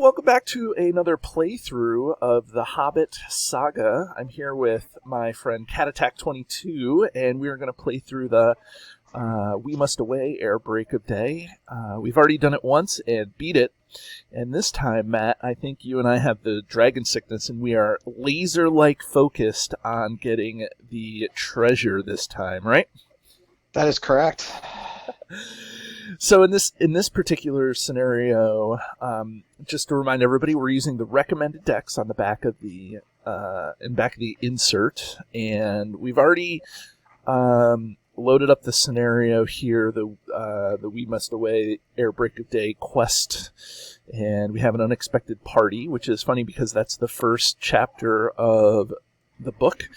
welcome back to another playthrough of the Hobbit Saga. I'm here with my friend CatAttack22, and we're going to play through the We Must Away Air Break of Day. We've already done it once and beat it, and this time, Matt, I think you and I have the dragon sickness, and we are laser-like focused on getting the treasure this time, right? That is correct. So in this particular scenario, just to remind everybody, we're using the recommended decks on the back of the insert, and we've already loaded up the scenario here, the We Must Away Air Break of Day quest, and we have an unexpected party, which is funny because that's the first chapter of the book.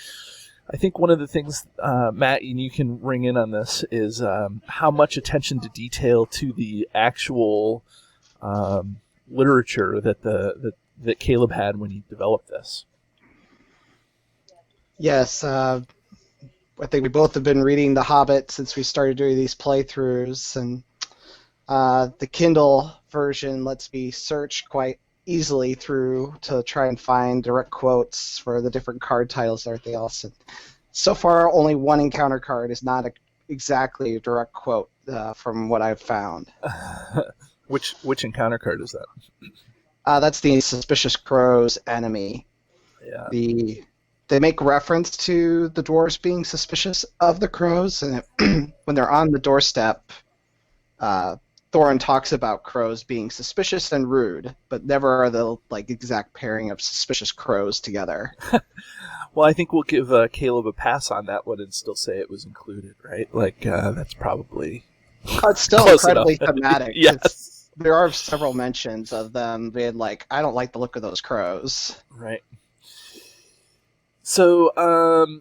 I think one of the things, Matt, and you can ring in on this, is how much attention to detail to the actual literature that Caleb had when he developed this. Yes, I think we both have been reading The Hobbit since we started doing these playthroughs, and the Kindle version lets me search quite easily through to try and find direct quotes for the different card titles and everything else. And so far, only one encounter card is not exactly a direct quote from what I've found. Which encounter card is that? That's the Suspicious Crow's enemy. Yeah. They make reference to the dwarves being suspicious of the crows, and when they're on the doorstep, Thorin talks about crows being suspicious and rude, but never are the exact pairing of suspicious crows together. Well, I think we'll give Caleb a pass on that one and still say it was included, right? That's probably It's still incredibly thematic. Yes. There are several mentions of them being I don't like the look of those crows. Right. So,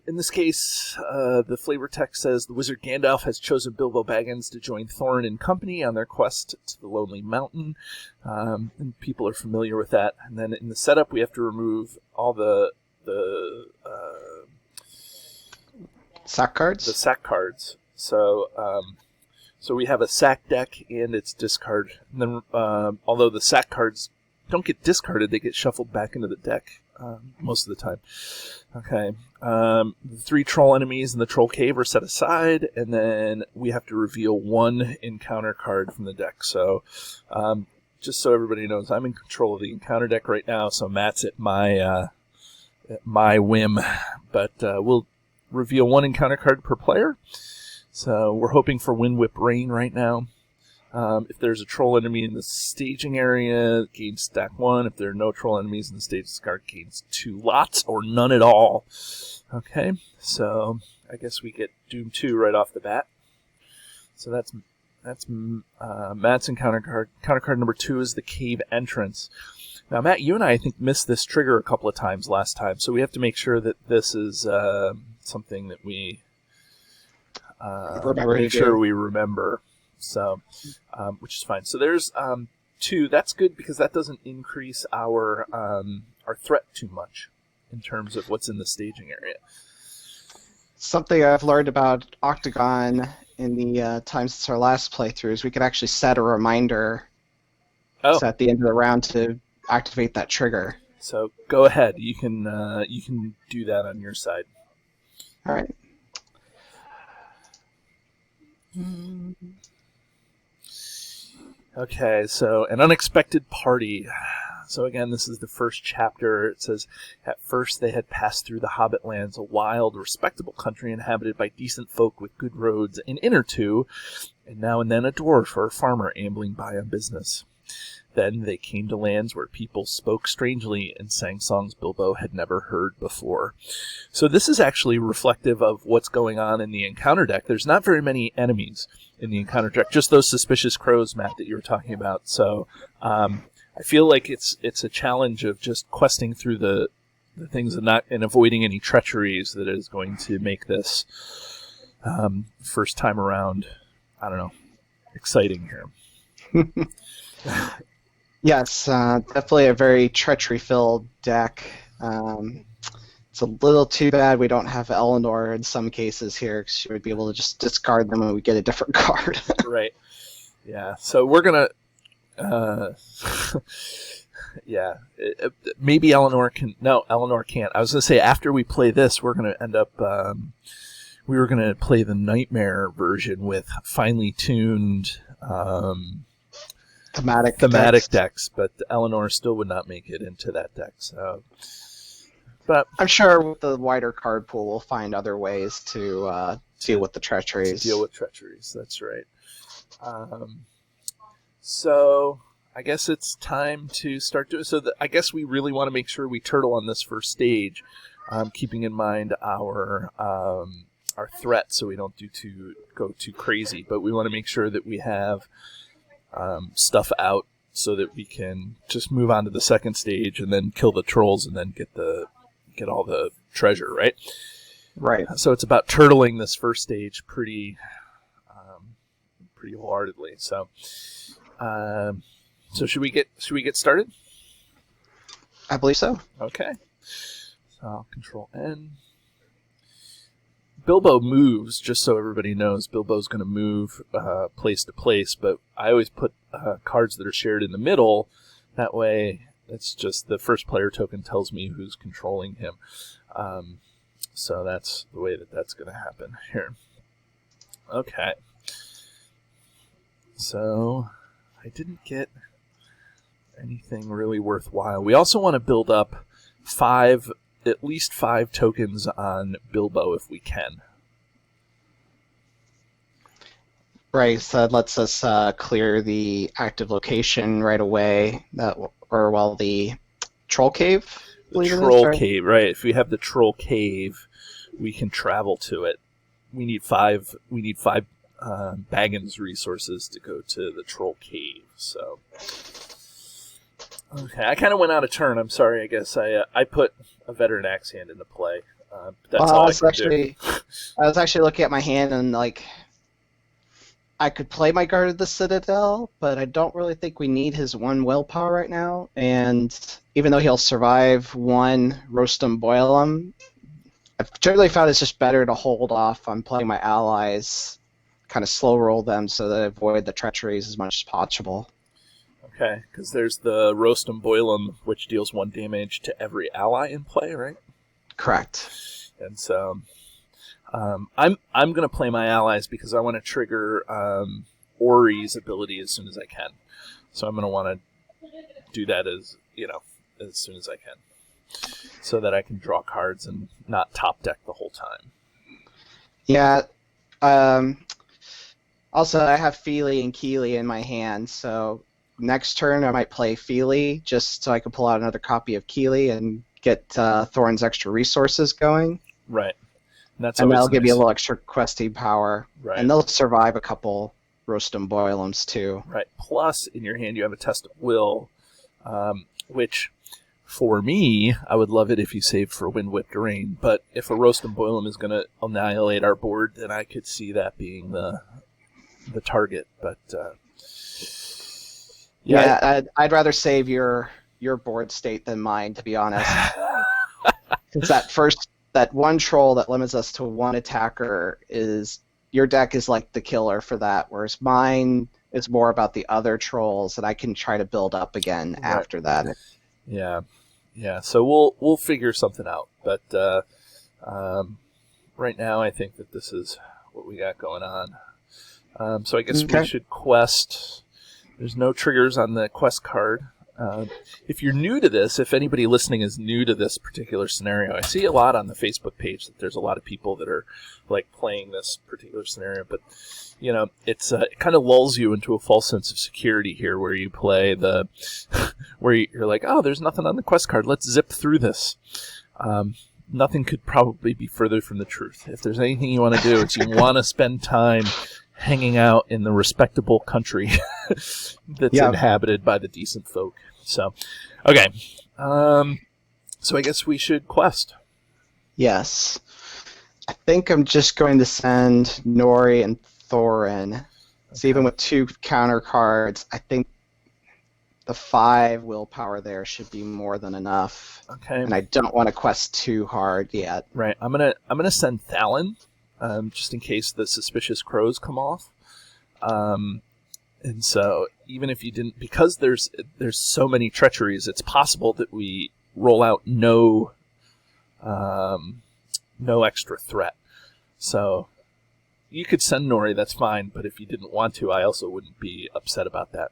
in this case, the flavor text says, the wizard Gandalf has chosen Bilbo Baggins to join Thorin and company on their quest to the Lonely Mountain. And people are familiar with that. And then in the setup, we have to remove all the sack cards? The sack cards. So, so we have a sack deck and its discard. And then, although the sack cards don't get discarded, they get shuffled back into the deck. Most of the time. Okay. The 3 troll enemies in the troll cave are set aside, and then we have to reveal 1 encounter card from the deck. So, just so everybody knows, I'm in control of the encounter deck right now, so Matt's at my whim. But we'll reveal 1 encounter card per player. So we're hoping for Wind Whip Rain right now. If there's a troll enemy in the staging area, it gains stack 1. If there are no troll enemies in the staging area, it gains 2 lots or none at all. Okay, so I guess we get Doom 2 right off the bat. So that's Matt's encounter card. Encounter card number 2 is the cave entrance. Now, Matt, you and I think missed this trigger a couple of times last time, so we have to make sure that this is something that we make sure we remember. So, which is fine. So there's 2. That's good because that doesn't increase our threat too much in terms of what's in the staging area. Something I've learned about Octagon in the time since our last playthrough is we could actually set a reminder at the end of the round to activate that trigger. So go ahead. You can do that on your side. All right. Okay, so an unexpected party. So again, this is the first chapter. It says, at first they had passed through the Hobbit lands, a wild, respectable country inhabited by decent folk with good roads, an inn or two, and now and then a dwarf or a farmer ambling by on business. Then they came to lands where people spoke strangely and sang songs Bilbo had never heard before. So this is actually reflective of what's going on in the encounter deck. There's not very many enemies in the encounter deck, just those suspicious crows, Matt, that you were talking about. So I feel like it's a challenge of just questing through the things and avoiding any treacheries that is going to make this first time around, I don't know, exciting here. Yes, definitely a very treachery-filled deck. It's a little too bad we don't have Eleanor in some cases here, because she would be able to just discard them and we get a different card. Right. Yeah, so we're going to... Yeah. Maybe Eleanor can. No, Eleanor can't. I was going to say after we play this, we're going to end up. We were going to play the Nightmare version with finely tuned thematic decks, but Eleanor still would not make it into that deck. So, but I'm sure with the wider card pool, we'll find other ways to deal with the treacheries. That's right. So I guess it's time to start doing. So I guess we really want to make sure we turtle on this first stage, keeping in mind our threat, so we don't go too crazy. But we want to make sure that we have stuff out so that we can just move on to the second stage and then kill the trolls and then get all the treasure, right? Right. So it's about turtling this first stage pretty wholeheartedly. So, should we get started? I believe so. Okay. So I'll Control N. Bilbo moves, just so everybody knows. Bilbo's going to move place to place, but I always put cards that are shared in the middle. That way, it's just the first player token tells me who's controlling him. So that's the way that's going to happen here. Okay. So I didn't get anything really worthwhile. We also want to build up at least 5 tokens on Bilbo if we can. Right, so that lets us clear the active location right away, or while the Troll Cave? Cave, right. If we have the Troll Cave, we can travel to it. We need 5 Baggins resources to go to the Troll Cave, so... Okay, I kind of went out of turn. I'm sorry. I guess I put a veteran axe hand into play. That's all I could do. I was actually looking at my hand and I could play my Guard of the Citadel, but I don't really think we need his 1 willpower right now. And even though he'll survive 1 roast 'em boil 'em, I've generally found it's just better to hold off on playing my allies, kind of slow roll them so that I avoid the treacheries as much as possible. Okay, because there's the Roast 'em Boil 'em, which deals 1 damage to every ally in play, right? Correct. And so I'm going to play my allies because I want to trigger Ori's ability as soon as I can. So I'm going to want to do that as soon as I can, so that I can draw cards and not top deck the whole time. Yeah. Also, I have Feely and Keely in my hand, so next turn I might play Feely just so I can pull out another copy of Keely and get Thorin's extra resources going. Right. And that'll give you a little extra questing power. Right. And they'll survive a couple roast 'em boil 'ems too. Right. Plus, in your hand, you have a Test of Will, which, for me, I would love it if you saved for Wind Whipped Rain. But if a roast 'em boil 'em is going to annihilate our board, then I could see that being the target. But I'd rather save your board state than mine, to be honest. Because that 1 troll that limits us to 1 attacker your deck is like the killer for that, whereas mine is more about the other trolls that I can try to build up again after that. Yeah. So we'll figure something out, but right now I think that this is what we got going on. So I guess we should quest. There's no triggers on the quest card. If you're new to this, if anybody listening is new to this particular scenario, I see a lot on the Facebook page that there's a lot of people that are playing this particular scenario, but it's it kind of lulls you into a false sense of security here, where you play where you're like, oh, there's nothing on the quest card, let's zip through this. Nothing could probably be further from the truth. If there's anything you want to do, it's you want to spend time hanging out in the respectable country that's inhabited by the decent folk. So, okay. So I guess we should quest. Yes. I think I'm just going to send Nori and Thorin. So even with 2 counter cards, I think the 5 willpower there should be more than enough. Okay. And I don't want to quest too hard yet. Right. I'm gonna send Thalon. Just in case the suspicious crows come off. And so even if you didn't, because there's so many treacheries, it's possible that we roll out no extra threat. So you could send Nori, that's fine, but if you didn't want to, I also wouldn't be upset about that.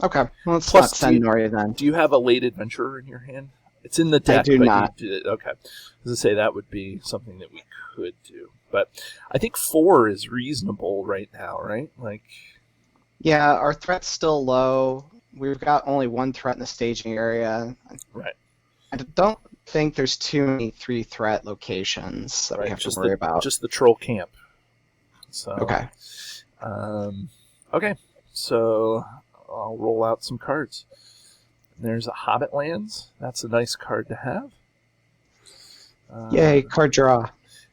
Okay, well, let's Plus, not send Nori then. Do you have a late adventurer in your hand? It's in the deck. I do but not. Okay. As I say, that would be something that we could do. But I think 4 is reasonable right now, right? Like, yeah, our threat's still low. We've got only 1 threat in the staging area. Right. I don't think there's too many 3-threat locations that we have to worry about. Just the troll camp. So Okay. Okay. So I'll roll out some cards. There's a Hobbit Lands. That's a nice card to have. Yay, card draw.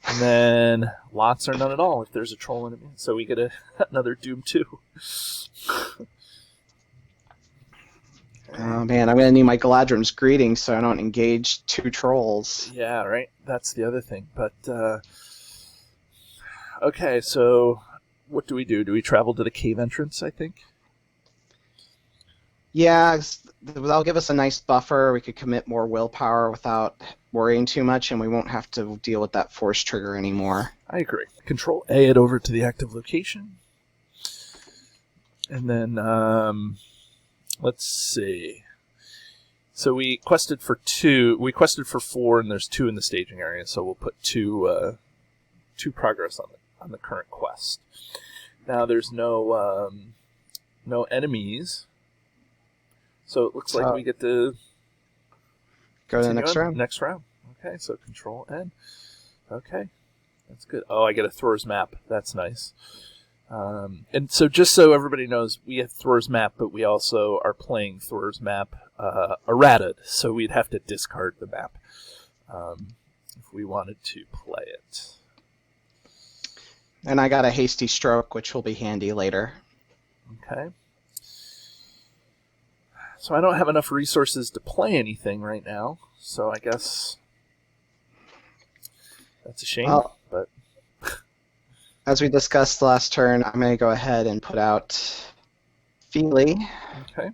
And then lots or none at all if there's a troll enemy. So we get another Doom 2. Oh man, I'm going to need my Galadrim's Greeting so I don't engage 2 trolls. Yeah, right. That's the other thing. But, okay, so what do we do? Do we travel to the cave entrance, I think? Yeah, that'll give us a nice buffer. We could commit more willpower without worrying too much, and we won't have to deal with that force trigger anymore. I agree. Control A it over to the active location. And then, let's see. So we quested for 2. We quested for 4, and there's 2 in the staging area. So we'll put 2 progress on the current quest. Now there's no enemies. So it looks like we get to go to the next round. Next round. Okay, so Control N. Okay, that's good. Oh, I get a Thor's Map. That's nice. And so just so everybody knows, we have Thor's Map, but we also are playing Thor's Map errated, so we'd have to discard the map if we wanted to play it. And I got a Hasty Stroke, which will be handy later. Okay. So I don't have enough resources to play anything right now, so I guess that's a shame. Well, but as we discussed last turn, I'm going to go ahead and put out Feely. Okay.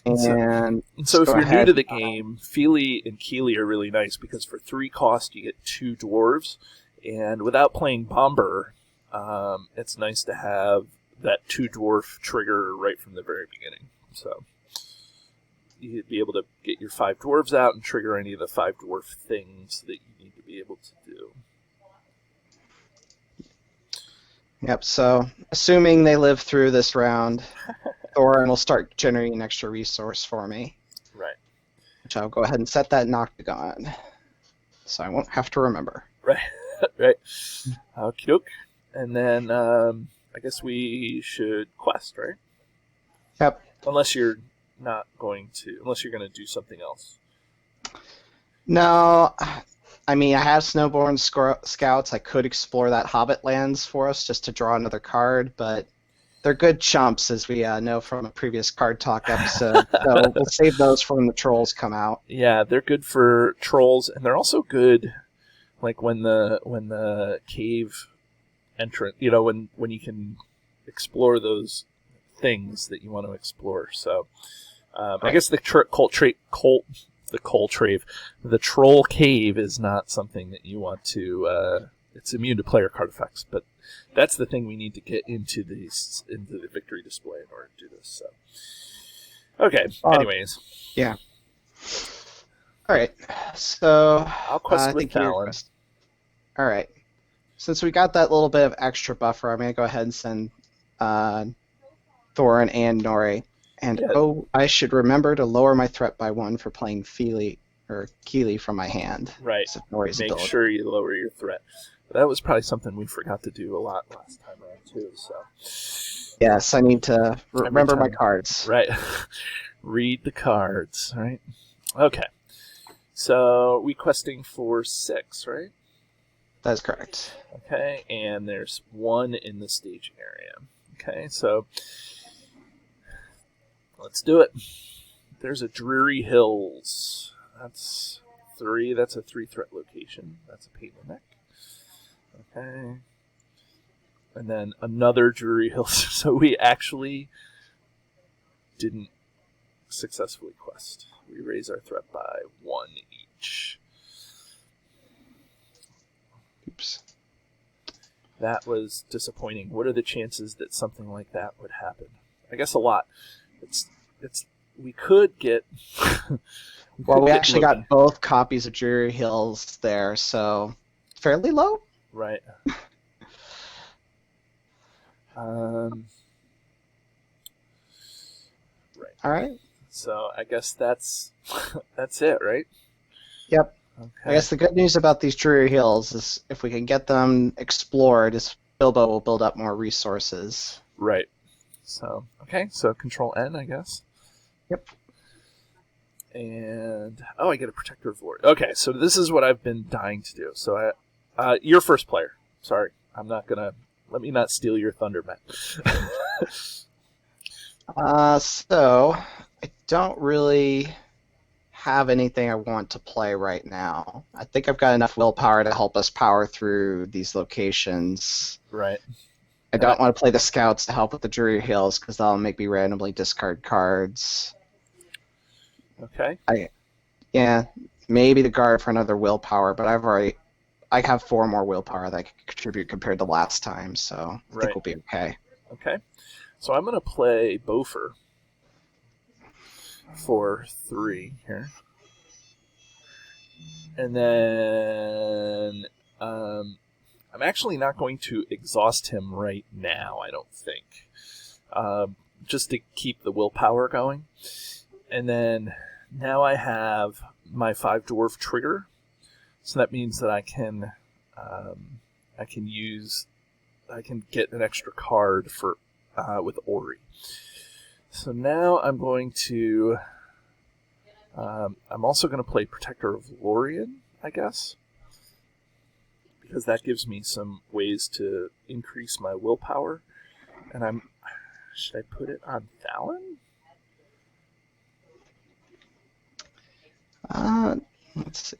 And so if you're new to the game, Feely and Keely are really nice because for 3 cost you get 2 dwarves, and without playing Bomber, it's nice to have that 2 dwarf trigger right from the very beginning. So you'd be able to get your 5 dwarves out and trigger any of the 5 dwarf things that you need to be able to do. Yep, so assuming they live through this round, Thorin will start generating an extra resource for me. Right. Which I'll go ahead and set that in Octagon, so I won't have to remember. Right, right. Okie doke. And then I guess we should quest, right? Yep. Unless you're going to do something else. No, I mean, I have Snowborn Scouts. I could explore that Hobbit Lands for us just to draw another card, but they're good chumps, as we know from a previous Card Talk episode. So we'll save those for when the trolls come out. Yeah, they're good for trolls, and they're also good, like when the cave entrance, when you can explore those things that you want to explore. So right. I guess the troll cave is not something that you want to. It's immune to player card effects, but that's the thing we need to get into the victory display in order to do this. So okay. Anyways. Yeah. All right. So I'll quest with Talon. All right. Since we got that little bit of extra buffer, I'm going to go ahead and send Thorin and Nori. And I should remember to lower my threat by 1 for playing Feely or Keely from my hand. Right. Make sure you lower your threat. That was probably something we forgot to do a lot last time around too. So. Yes, I need to remember my cards. Right. Read the cards. Right. Okay. So we questing for 6, right? That's correct. Okay, and there's 1 in the staging area. Okay, so let's do it. There's a Dreary Hills. That's 3. That's a 3-threat location. That's a pain in the neck. Okay. And then another Drury Hill. So we actually didn't successfully quest. We raise our threat by 1 each. Oops. That was disappointing. What are the chances that something like that would happen? I guess a lot. We could get. We actually got both copies of Drury Hills there, so fairly low. Right. Right. All right. So I guess that's it, right? Yep. Okay. I guess the good news about these Drury Hills is if we can get them explored, is Bilbo will build up more resources. Right. So okay. So Control N, I guess. Yep. And I get a Protector of Lord. Okay, so this is what I've been dying to do. So you're first player. Sorry, I'm not gonna. Let me not steal your thunder, Matt. So I don't really have anything I want to play right now. I think I've got enough willpower to help us power through these locations. Right. I don't want to play the scouts to help with the Drury Hills because that'll make me randomly discard cards. Okay. Yeah, maybe the guard for another willpower, but I have 4 more willpower that I can contribute compared to last time, so I think we'll be okay. Okay. So I'm going to play Bofer for 3 here. And then I'm actually not going to exhaust him right now, I don't think. Just to keep the willpower going. And then now I have my 5 dwarf trigger. So that means that I can get an extra card for with Ori. So now I'm going to I'm also going to play Protector of Lorien, I guess, because that gives me some ways to increase my willpower. And should I put it on Thalon? Let's see.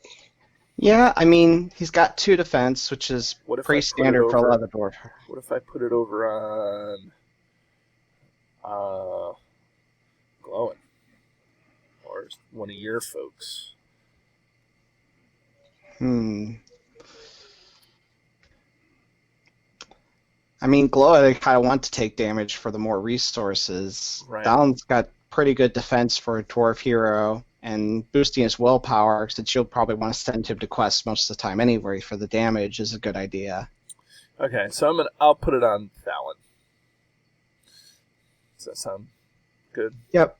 Yeah, I mean, he's got 2 defense, which is pretty standard for a lot of the dwarf. What if I put it over on Glowing? Or one of your folks? I mean, Glow, I kind of want to take damage for the more resources. Right. Dowlin's got pretty good defense for a dwarf hero, and boosting his willpower, since you'll probably want to send him to quests most of the time anyway for the damage, is a good idea. Okay, so I'll put it on Thalon. Does that sound good? Yep.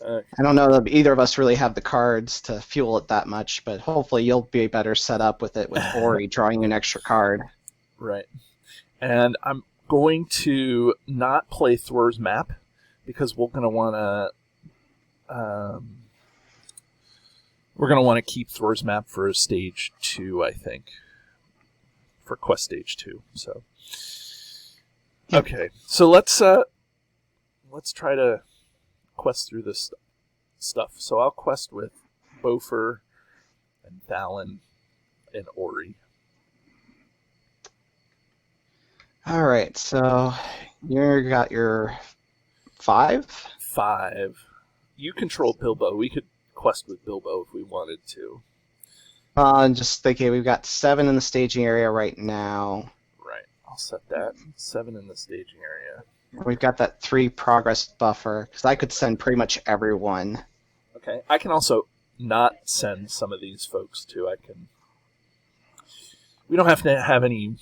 I don't know that either of us really have the cards to fuel it that much, but hopefully you'll be better set up with it with Ori drawing an extra card. Right. And I'm going to not play Thor's Map because we're going to want to keep Thor's Map for stage 2, I think, for quest stage 2. So okay, so let's try to quest through this stuff. So I'll quest with Bofer and Thalon and Ori. All right, so you got your 5? 5. You control Bilbo. We could quest with Bilbo if we wanted to. Just thinking, we've got 7 in the staging area right now. Right. I'll set that. 7 in the staging area. We've got that 3 progress buffer, because I could send pretty much everyone. Okay. I can also not send some of these folks, too. We don't have to have any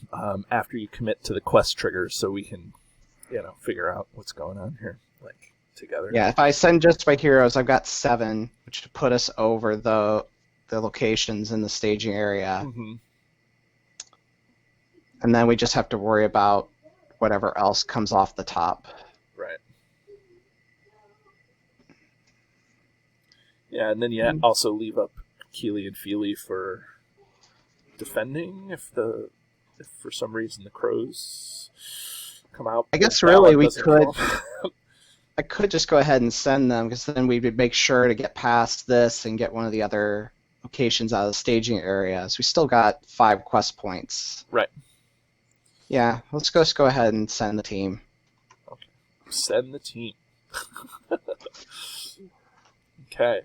after you commit to the quest triggers, so we can, figure out what's going on here, together. Yeah, if I send just my heroes, I've got 7, which would put us over the locations in the staging area. Mm-hmm. And then we just have to worry about whatever else comes off the top. Right. Yeah, and then you also leave up Keely and Feely for defending if for some reason the crows come out. I guess really we could. I could just go ahead and send them, because then we would make sure to get past this and get one of the other locations out of the staging areas. We still got 5 quest points. Right. Yeah, let's just go ahead and send the team. Okay. Send the team. Okay.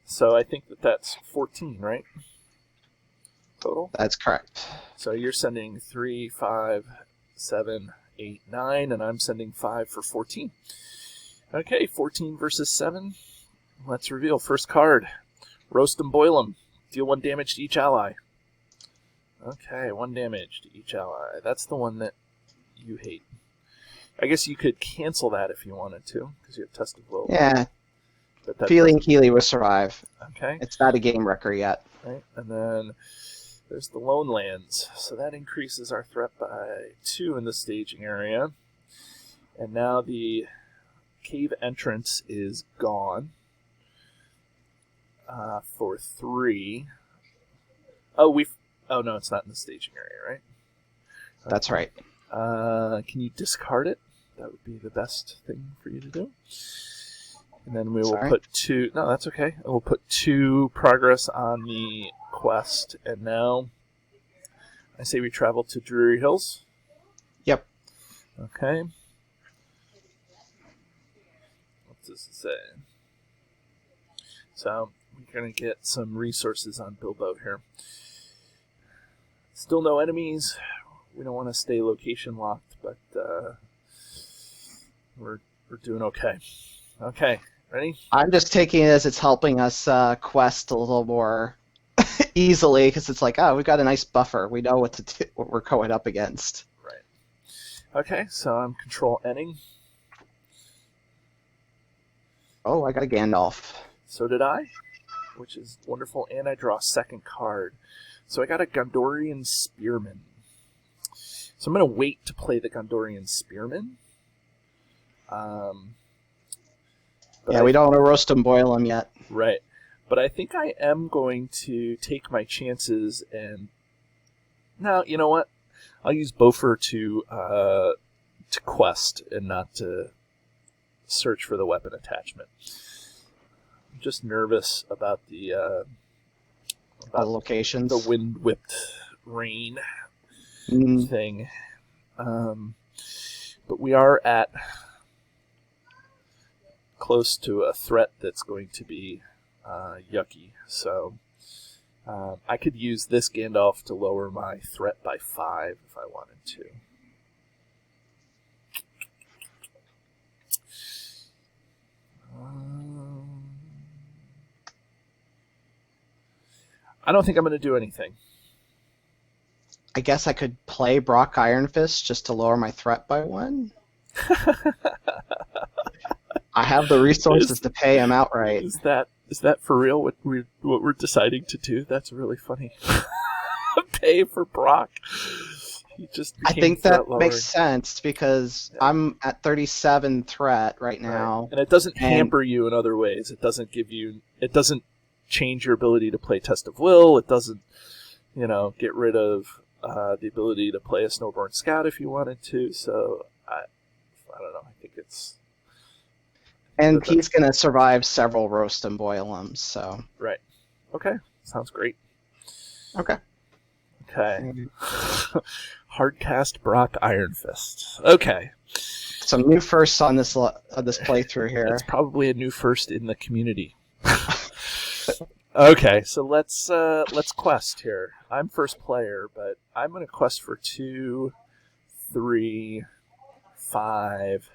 So I think that's 14, right? Total? That's correct. So you're sending 3, 5, 7, 8, 9, and I'm sending 5 for 14. Okay, 14 versus 7. Let's reveal. First card. Roast 'em, boil 'em. Deal 1 damage to each ally. Okay, 1 damage to each ally. That's the one that you hate. I guess you could cancel that if you wanted to, because you have Test of Will. Yeah, But that Feeling doesn't- Keeley will survive. Okay. It's not a game wrecker yet. Right, and then there's the Lone Lands. So that increases our threat by 2 in the staging area. And now the cave entrance is gone for 3. Oh, no, it's not in the staging area, right? That's right. Can you discard it? That would be the best thing for you to do. And then we will put 2... No, that's okay. We'll put 2 progress on the quest. And now I say we travel to Drury Hills. Yep. Okay. What's this say? So we're going to get some resources on Bilbo here. Still no enemies. We don't want to stay location locked, but we're doing okay. Okay, ready? I'm just taking it as it's helping us quest a little more easily, because it's like, oh, we've got a nice buffer. We know what we're going up against. Right. Okay, so I'm control Nning. Oh, I got a Gandalf. So did I, which is wonderful, and I draw a second card. So I got a Gondorian Spearman. So I'm going to wait to play the Gondorian Spearman. We don't want to roast them, boil them yet. Right. But I think I am going to take my chances and... No, you know what? I'll use Bofer to quest and not to search for the weapon attachment. I'm just nervous about the locations. The wind-whipped rain thing. But we are at close to a threat that's going to be yucky. So I could use this Gandalf to lower my threat by 5 if I wanted to. I don't think I'm going to do anything. I guess I could play Brock Ironfist just to lower my threat by 1. I have the resources to pay him outright. Is that for real? What we're deciding to do? That's really funny. Pay for Brock. I think that makes sense because I'm at 37 threat right now, and it doesn't hamper you in other ways. It doesn't change your ability to play Test of Will. It doesn't, get rid of the ability to play a Snowborn Scout if you wanted to. So I don't know. I think it's. And he's going to survive several roast and boil 'em, so. Right. Okay. Sounds great. Okay. Hardcast Brock Ironfist. Okay. Some new firsts on this playthrough here. It's probably a new first in the community. Okay, so let's quest here. I'm first player, but I'm going to quest for 2, 3, 5.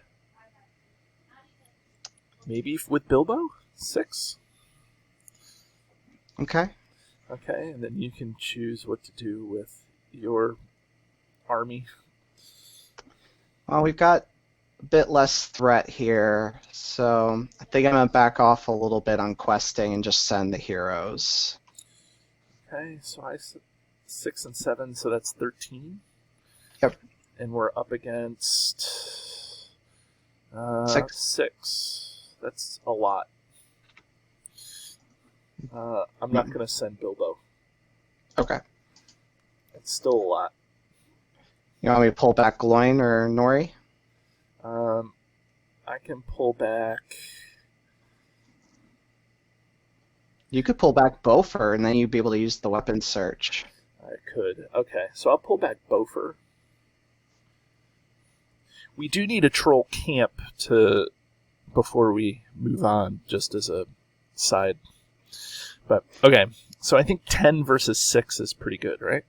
Maybe with Bilbo? 6? Okay. Okay, and then you can choose what to do with your army. Well, we've got a bit less threat here, so I think I'm going to back off a little bit on questing and just send the heroes. Okay, so 6 and 7, so that's 13. Yep. And we're up against 6. That's a lot. I'm not going to send Bilbo. Okay. It's still a lot. You want me to pull back Gloin or Nori? I can pull back You could pull back Bofer, and then you'd be able to use the weapon search. I could. Okay, so I'll pull back Bofer. We do need a troll camp before we move on, just as a side. But okay, so I think 10 versus 6 is pretty good, right?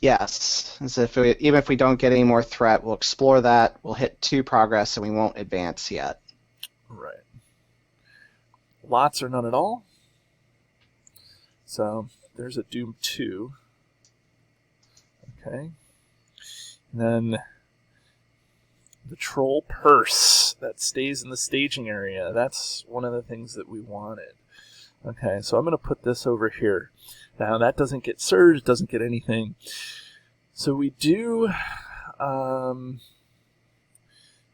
Yes. Even if we don't get any more threat, we'll explore that. We'll hit 2 progress, and we won't advance yet. Right. Lots or none at all. So there's a Doom 2. Okay. And then the Troll Purse that stays in the staging area. That's one of the things that we wanted. Okay, so I'm going to put this over here. Now that doesn't get surge, doesn't get anything. So we do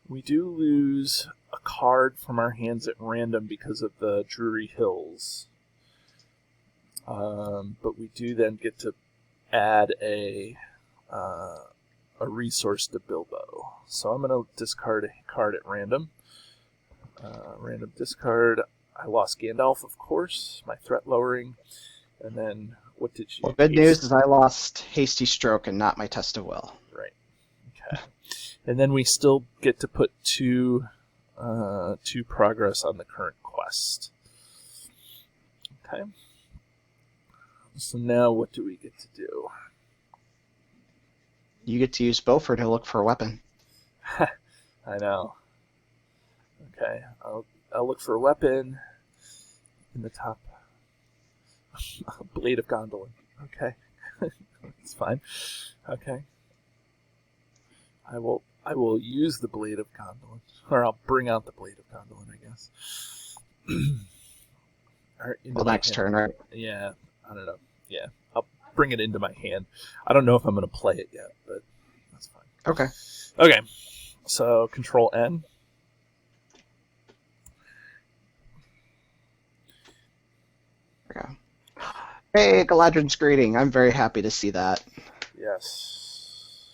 lose a card from our hands at random because of the Drury Hills. But we do then get to add a resource to Bilbo. So I'm going to discard a card at random. Random discard. I lost Gandalf, of course, my threat lowering. And then, what did you... Well, good news is I lost Hasty Stroke and not my Test of Will. Right. Okay. And then we still get to put two progress on the current quest. Okay. So now what do we get to do? You get to use Beaufort to look for a weapon. I know. Okay, I'll look for a weapon in the top. Blade of Gondolin. Okay, it's fine. Okay, I will use the Blade of Gondolin, or I'll bring out the Blade of Gondolin, I guess. Well, next turn, right? Yeah, I don't know. Yeah, I'll bring it into my hand. I don't know if I'm going to play it yet, but that's fine. Okay. Okay, so Control N. Okay. Hey, Galadrin's greeting. I'm very happy to see that. Yes.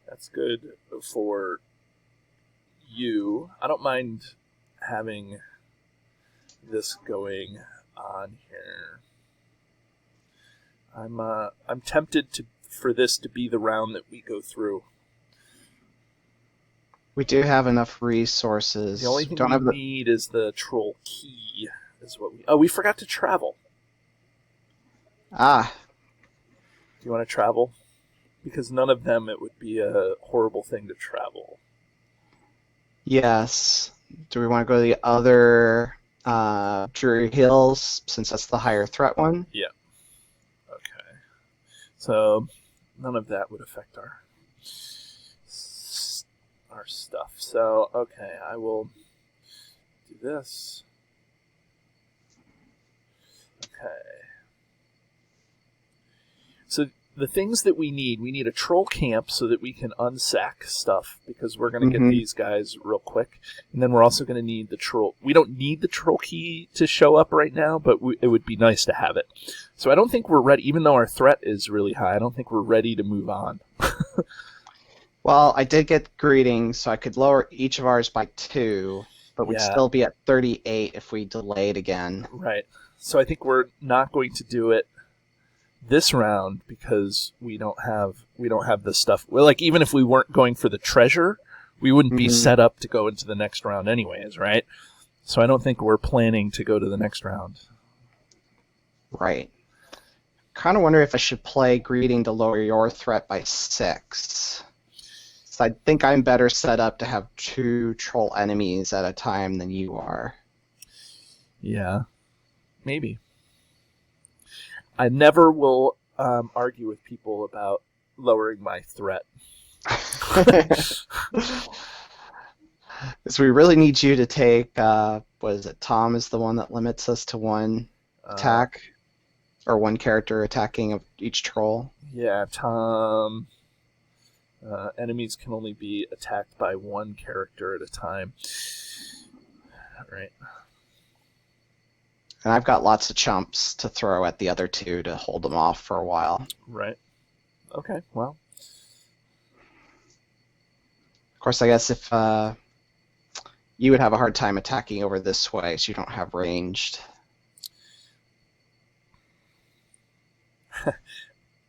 That's good for you. I don't mind having this going on here. I'm tempted for this to be the round that we go through. We do have enough resources. The only thing we need is the troll key. We forgot to travel. Ah. Do you want to travel? Because none of them, it would be a horrible thing to travel. Yes. Do we want to go to the other Drury Hills, since that's the higher threat one? Yeah. Okay. So none of that would affect our stuff. So, okay, I will do this. Okay. So the things that we need a troll camp so that we can unsack stuff, because we're going to get these guys real quick. And then we're also going to need the troll. We don't need the troll key to show up right now, but it would be nice to have it. So I don't think we're ready, even though our threat is really high, I don't think we're ready to move on. Well, I did get greetings, so I could lower each of ours by 2, but we'd still be at 38 if we delayed again. Right. So I think we're not going to do it this round because we don't have the stuff. Well, like, even if we weren't going for the treasure, we wouldn't be set up to go into the next round anyways, right? So I don't think we're planning to go to the next round. Right. Kind of wonder if I should play greeting to lower your threat by 6. So I think I'm better set up to have 2 troll enemies at a time than you are. Yeah. Maybe. I never will argue with people about lowering my threat. So we really need you to take, what is it, Tom is the one that limits us to 1 attack, or 1 character attacking of each troll. Yeah, Tom. Enemies can only be attacked by 1 character at a time. Right. And I've got lots of chumps to throw at the other 2 to hold them off for a while. Right. Okay, well. Of course, I guess if you would have a hard time attacking over this way, so you don't have ranged.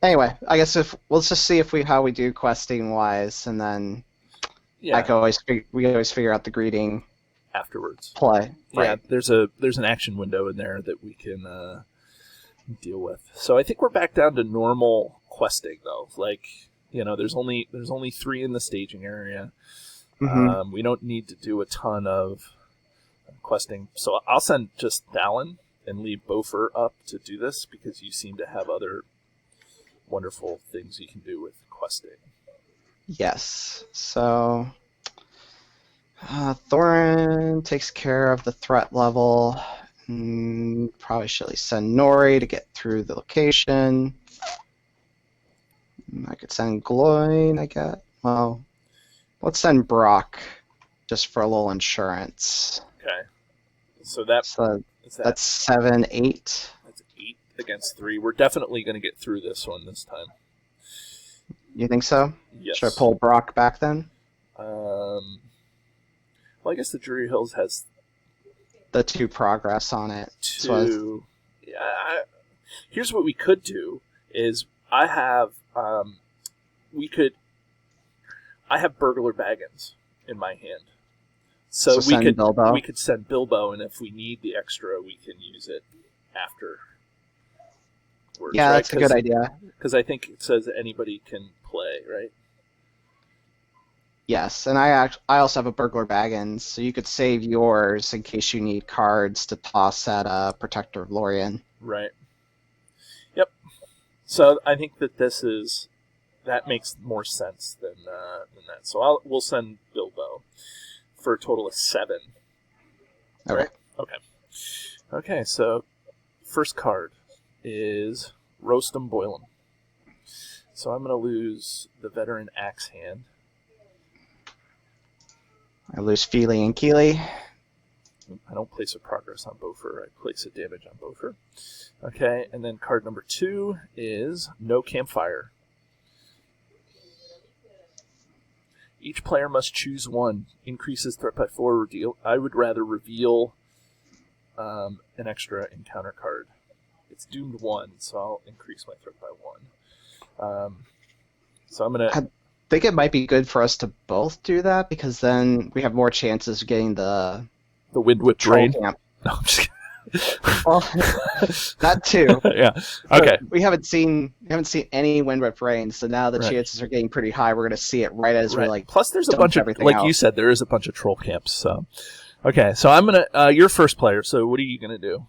Anyway, I guess let's just see how we do questing wise, and then Yeah, we always figure out the greeting afterwards. play. Yeah, Right. there's an action window in there that we can deal with. So I think we're back down to normal questing though. Like, there's only 3 in the staging area. Mm-hmm. We don't need to do a ton of questing. So I'll send just Thalon and leave Beaufort up to do this because you seem to have other wonderful things you can do with questing. Yes. So Thorin takes care of the threat level. Probably should send Nori to get through the location. I could send Gloin, I guess. Well, let's send Brock just for a little insurance. Okay. So that's 7, 8. That's 8 against 3. We're definitely going to get through this one this time. You think so? Yes. Should I pull Brock back then? Well, I guess the Drury Hills has the 2 progress on it. 2. Yeah. Here's what we could do: is I have Burglar Baggins in my hand, so we could send Bilbo, and if we need the extra, we can use it after. Yeah, that's a good idea. Because I think it says anybody can play, right? Yes, and I also have a Burglar Baggins, so you could save yours in case you need cards to toss at a Protector of Lorien. Right. Yep. So I think that makes more sense than that. So we'll send Bilbo for a total of 7. Okay. Right? Okay. Okay. So first card is Roast 'em, Boil 'em. So I'm going to lose the Veteran Axe Hand. I lose Feely and Keely. I don't place a progress on Beaufort. I place a damage on Beaufort. Okay, and then card number 2 is No Campfire. Each player must choose one. Increases threat by 4. I would rather reveal an extra encounter card. It's doomed 1, so I'll increase my threat by 1. So I'm going to... I think it might be good for us to both do that, because then we have more chances of getting the Windwhip Rain. No, I'm just kidding. Well, that too. Yeah. Okay. But we haven't seen any Windwhip Rain, so now the chances are getting pretty high. We're going to see it right as we Plus, there's a bunch of, like you said, there is a bunch of troll camps. So, okay. So I'm gonna. You're first player. So what are you gonna do?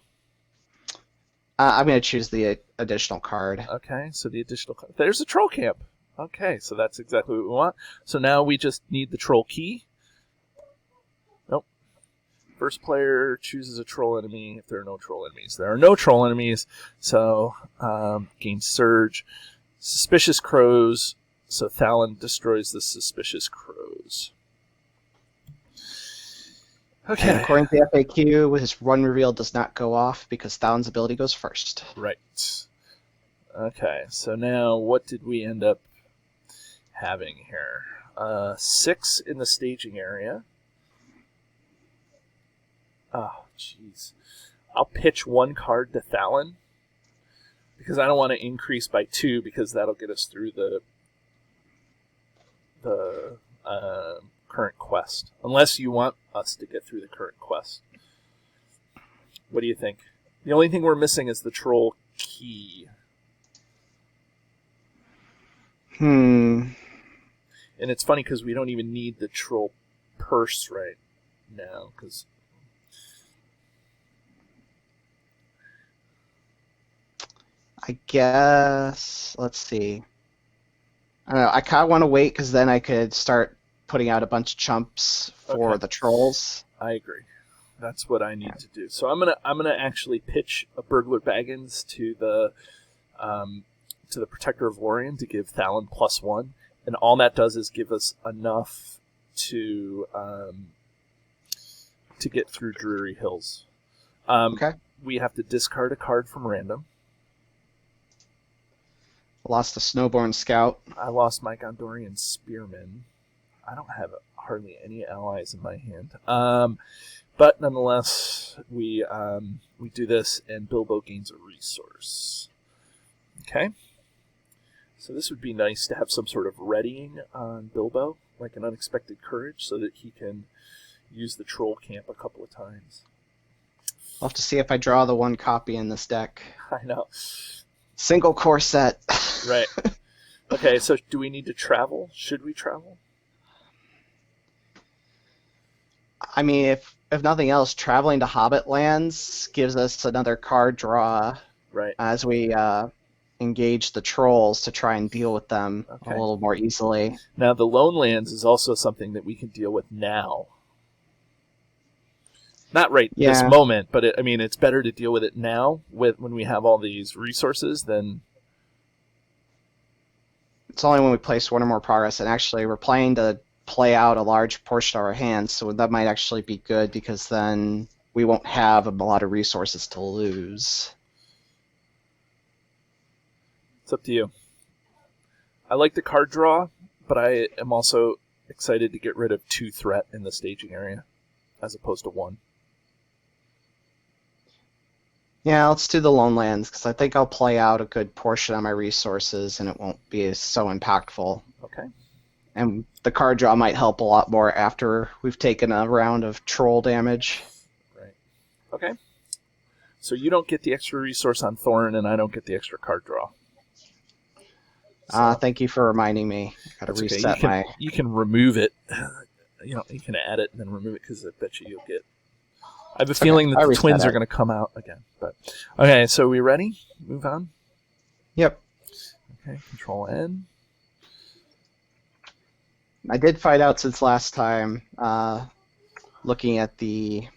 I'm going to choose the additional card. Okay. So the additional card. There's a troll camp. Okay. So that's exactly what we want. So now we just need the troll key. Nope. First player chooses a troll enemy if there are no troll enemies. There are no troll enemies, so gain Surge. Suspicious Crows, so Thalon destroys the Suspicious Crows. Okay. And according to the FAQ, his run reveal does not go off because Thalon's ability goes first. Right. Okay, so now what did we end up having here? 6 in the staging area. Oh, jeez. I'll pitch 1 card to Thalon because I don't want to increase by 2 because that'll get us through the current quest. Unless you want us to get through the current quest. What do you think? The only thing we're missing is the troll key. And it's funny because we don't even need the troll purse right now because... I guess, let's see. I don't know, I kind of want to wait because then I could start putting out a bunch of chumps for the trolls. I agree. That's what I need to do. So I'm gonna actually pitch a Burglar Baggins to the Protector of Lorien to give Thalon +1, and all that does is give us enough to get through Drury Hills. Okay. We have to discard a card from random. Lost a Snowborn Scout. I lost my Gondorian Spearman. I don't have hardly any allies in my hand. But nonetheless, we do this, and Bilbo gains a resource. Okay. So this would be nice to have some sort of readying on Bilbo, like an unexpected courage, so that he can use the troll camp a couple of times. I'll have to see if I draw the one copy in this deck. I know. Single core set. Right. Okay, so do we need to travel? Should we travel? I mean, if nothing else, traveling to Hobbit lands gives us another card draw Right. as we engage the trolls to try and deal with them Okay. a little more easily. Now, the Lone Lands is also something that we can deal with now. Not right this moment, but it's better to deal with it now when we have all these resources than... It's only when we place one or more progress, and actually we're planning to play out a large portion of our hands, so that might actually be good because then we won't have a lot of resources to lose. It's up to you. I like the card draw, but I am also excited to get rid of 2 threat in the staging area as opposed to 1. Yeah, let's do the Lone Lands, because I think I'll play out a good portion of my resources, and it won't be so impactful. Okay. And the card draw might help a lot more after we've taken a round of troll damage. Right. Okay. So you don't get the extra resource on Thorin, and I don't get the extra card draw. So, thank you for reminding me. I gotta reset okay. You can remove it. You can add it and then remove it, because I bet you'll get... I have a feeling that the twins are going to come out again. But okay, so we ready? Move on? Yep. Okay, Control N. I did find out since last time, looking at the...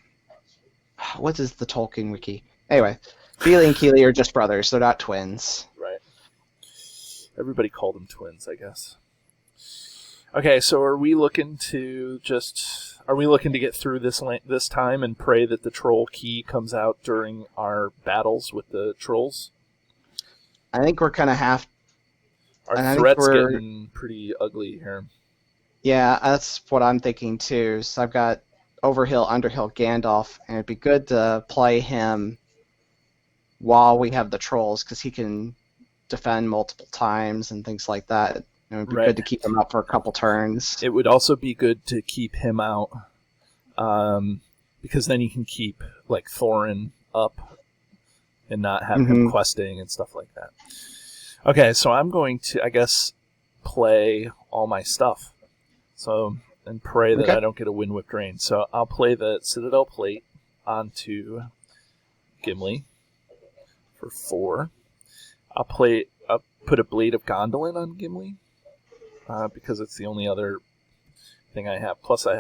What is the Tolkien wiki? Anyway, Feely and Keely are just brothers. They're not twins. Right. Everybody called them twins, I guess. Okay, so are we looking to get through this time and pray that the troll key comes out during our battles with the trolls? I think we're kind of Our threat's getting pretty ugly here. Yeah, that's what I'm thinking too. So I've got Overhill, Underhill, Gandalf, and it'd be good to play him while we have the trolls, because he can defend multiple times and things like that. It would be good to keep him up for a couple turns. It would also be good to keep him out, because then you can keep like Thorin up and not have him questing and stuff like that. Okay, so I'm going to, I guess, play all my stuff. So, and pray that I don't get a Wind-Whipped Rain. So I'll play the Citadel Plate onto Gimli for 4. I'll put a Blade of Gondolin on Gimli, because it's the only other thing I have. Plus I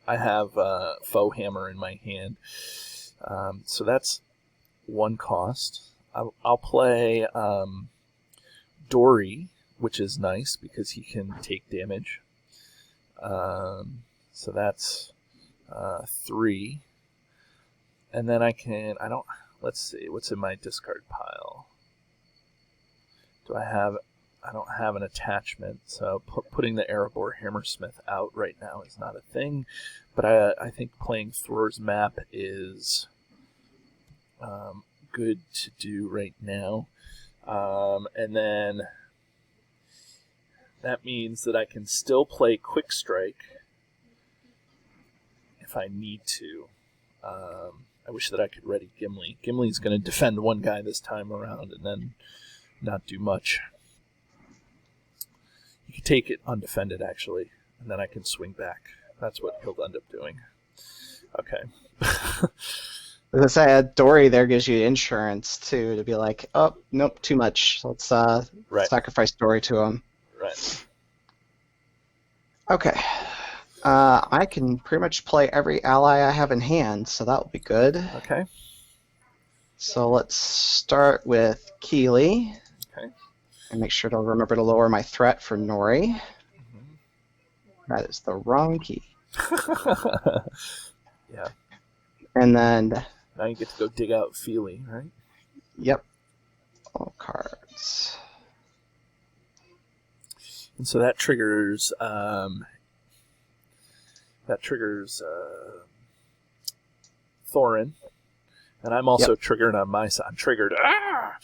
have Foe Hammer in my hand. So that's 1 cost. I'll play Dory, which is nice because he can take damage. So that's 3. And then let's see, what's in my discard pile? I don't have an attachment, so putting the Erebor Hammersmith out right now is not a thing. But I think playing Thor's Map is good to do right now. And then that means that I can still play Quick Strike if I need to. I wish that I could ready Gimli. Gimli's going to defend one guy this time around and then not do much. You can take it undefended, actually, and then I can swing back. That's what he'll end up doing. Okay. As I said, Dory there gives you insurance, too, to be like, oh, nope, too much. Let's sacrifice Dory to him. Right. Okay. I can pretty much play every ally I have in hand, so that will be good. Okay. So let's start with Keely. Okay. And make sure to remember to lower my threat for Nori. Mm-hmm. That is the wrong key. Yeah. And then... Now you get to go dig out Feely, right? Yep. All cards. And so that triggers That triggers Thorin. And I'm also triggered on my side. I'm triggered. Ah!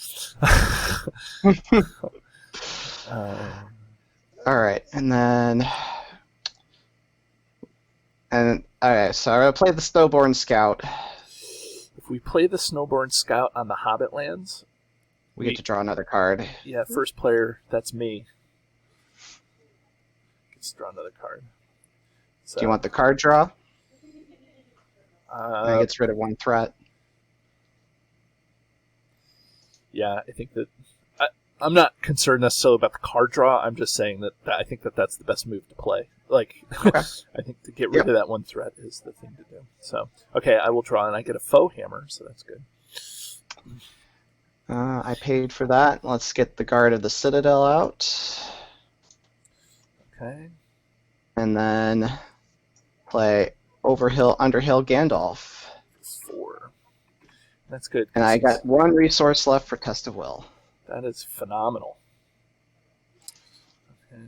All right, and then... Alright, so I'm going to play the Snowborn Scout. If we play the Snowborn Scout on the Hobbit lands... We get to draw another card. Yeah, first player, that's me. Gets to draw another card. So, do you want the card draw? That gets rid of one threat. Yeah, I think that... I'm not concerned necessarily about the card draw. I'm just saying that I think that that's the best move to play. Like, Okay. I think to get rid of that one threat is the thing to do. So, okay, I will draw, and I get a foe hammer, so that's good. I paid for that. Let's get the Guard of the Citadel out. Okay. And then play Underhill Gandalf. 4. That's good. And I got one resource left for Test of Will. That is phenomenal. Okay.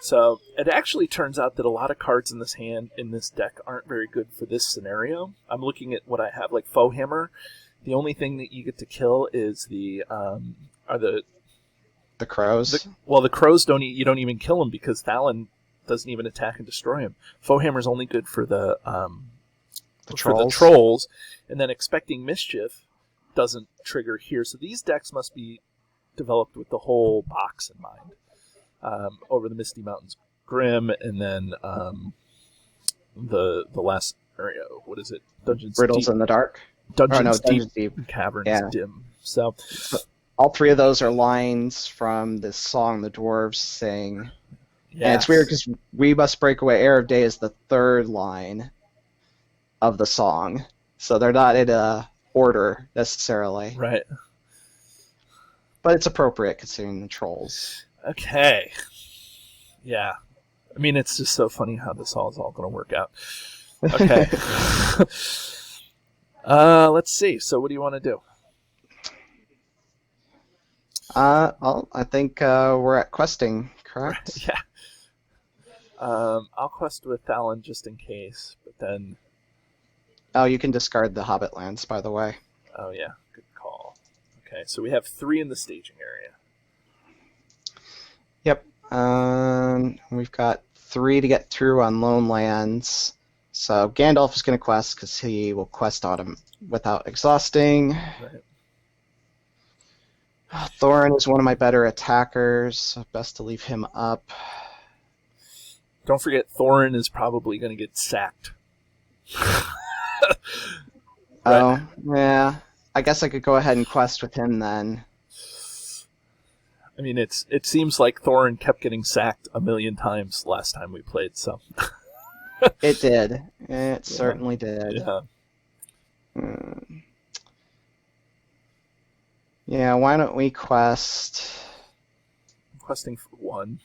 So it actually turns out that a lot of cards in this deck aren't very good for this scenario. I'm looking at what I have, like Foe Hammer. The only thing that you get to kill is the crows. The crows you don't even kill them because Thalon doesn't even attack and destroy them. Foe Hammer is only good for the trolls, and then Expecting Mischief doesn't trigger here. So these decks must be developed with the whole box in mind. Over the Misty Mountains Grim, and then the last area. What is it? Dungeons Riddles Deep. in the Dark. Dungeons Deep. Deep. Caverns Dim. So all three of those are lines from this song the dwarves sing. Yes. And it's weird because We Must Break Away Air of Day is the third line of the song. So they're not in a order necessarily. Right. But it's appropriate considering the trolls. Okay. Yeah. I mean, it's just so funny how this all is all going to work out. Okay. Let's see. So what do you want to do? Well, I think we're at questing, correct? Yeah. I'll quest with Thalon just in case, but then... Oh, you can discard the Hobbit lands, by the way. Oh, yeah. Good call. Okay, so we have 3 in the staging area. Yep. We've got 3 to get through on lone lands. So Gandalf is going to quest because he will quest on him without exhausting. Right. Thorin is one of my better attackers, so best to leave him up. Don't forget, Thorin is probably going to get sacked. Oh, yeah. I guess I could go ahead and quest with him then. I mean, it seems like Thorin kept getting sacked a million times last time we played, so... It did. It certainly did. Yeah. Yeah, why don't we quest... I'm questing for 1.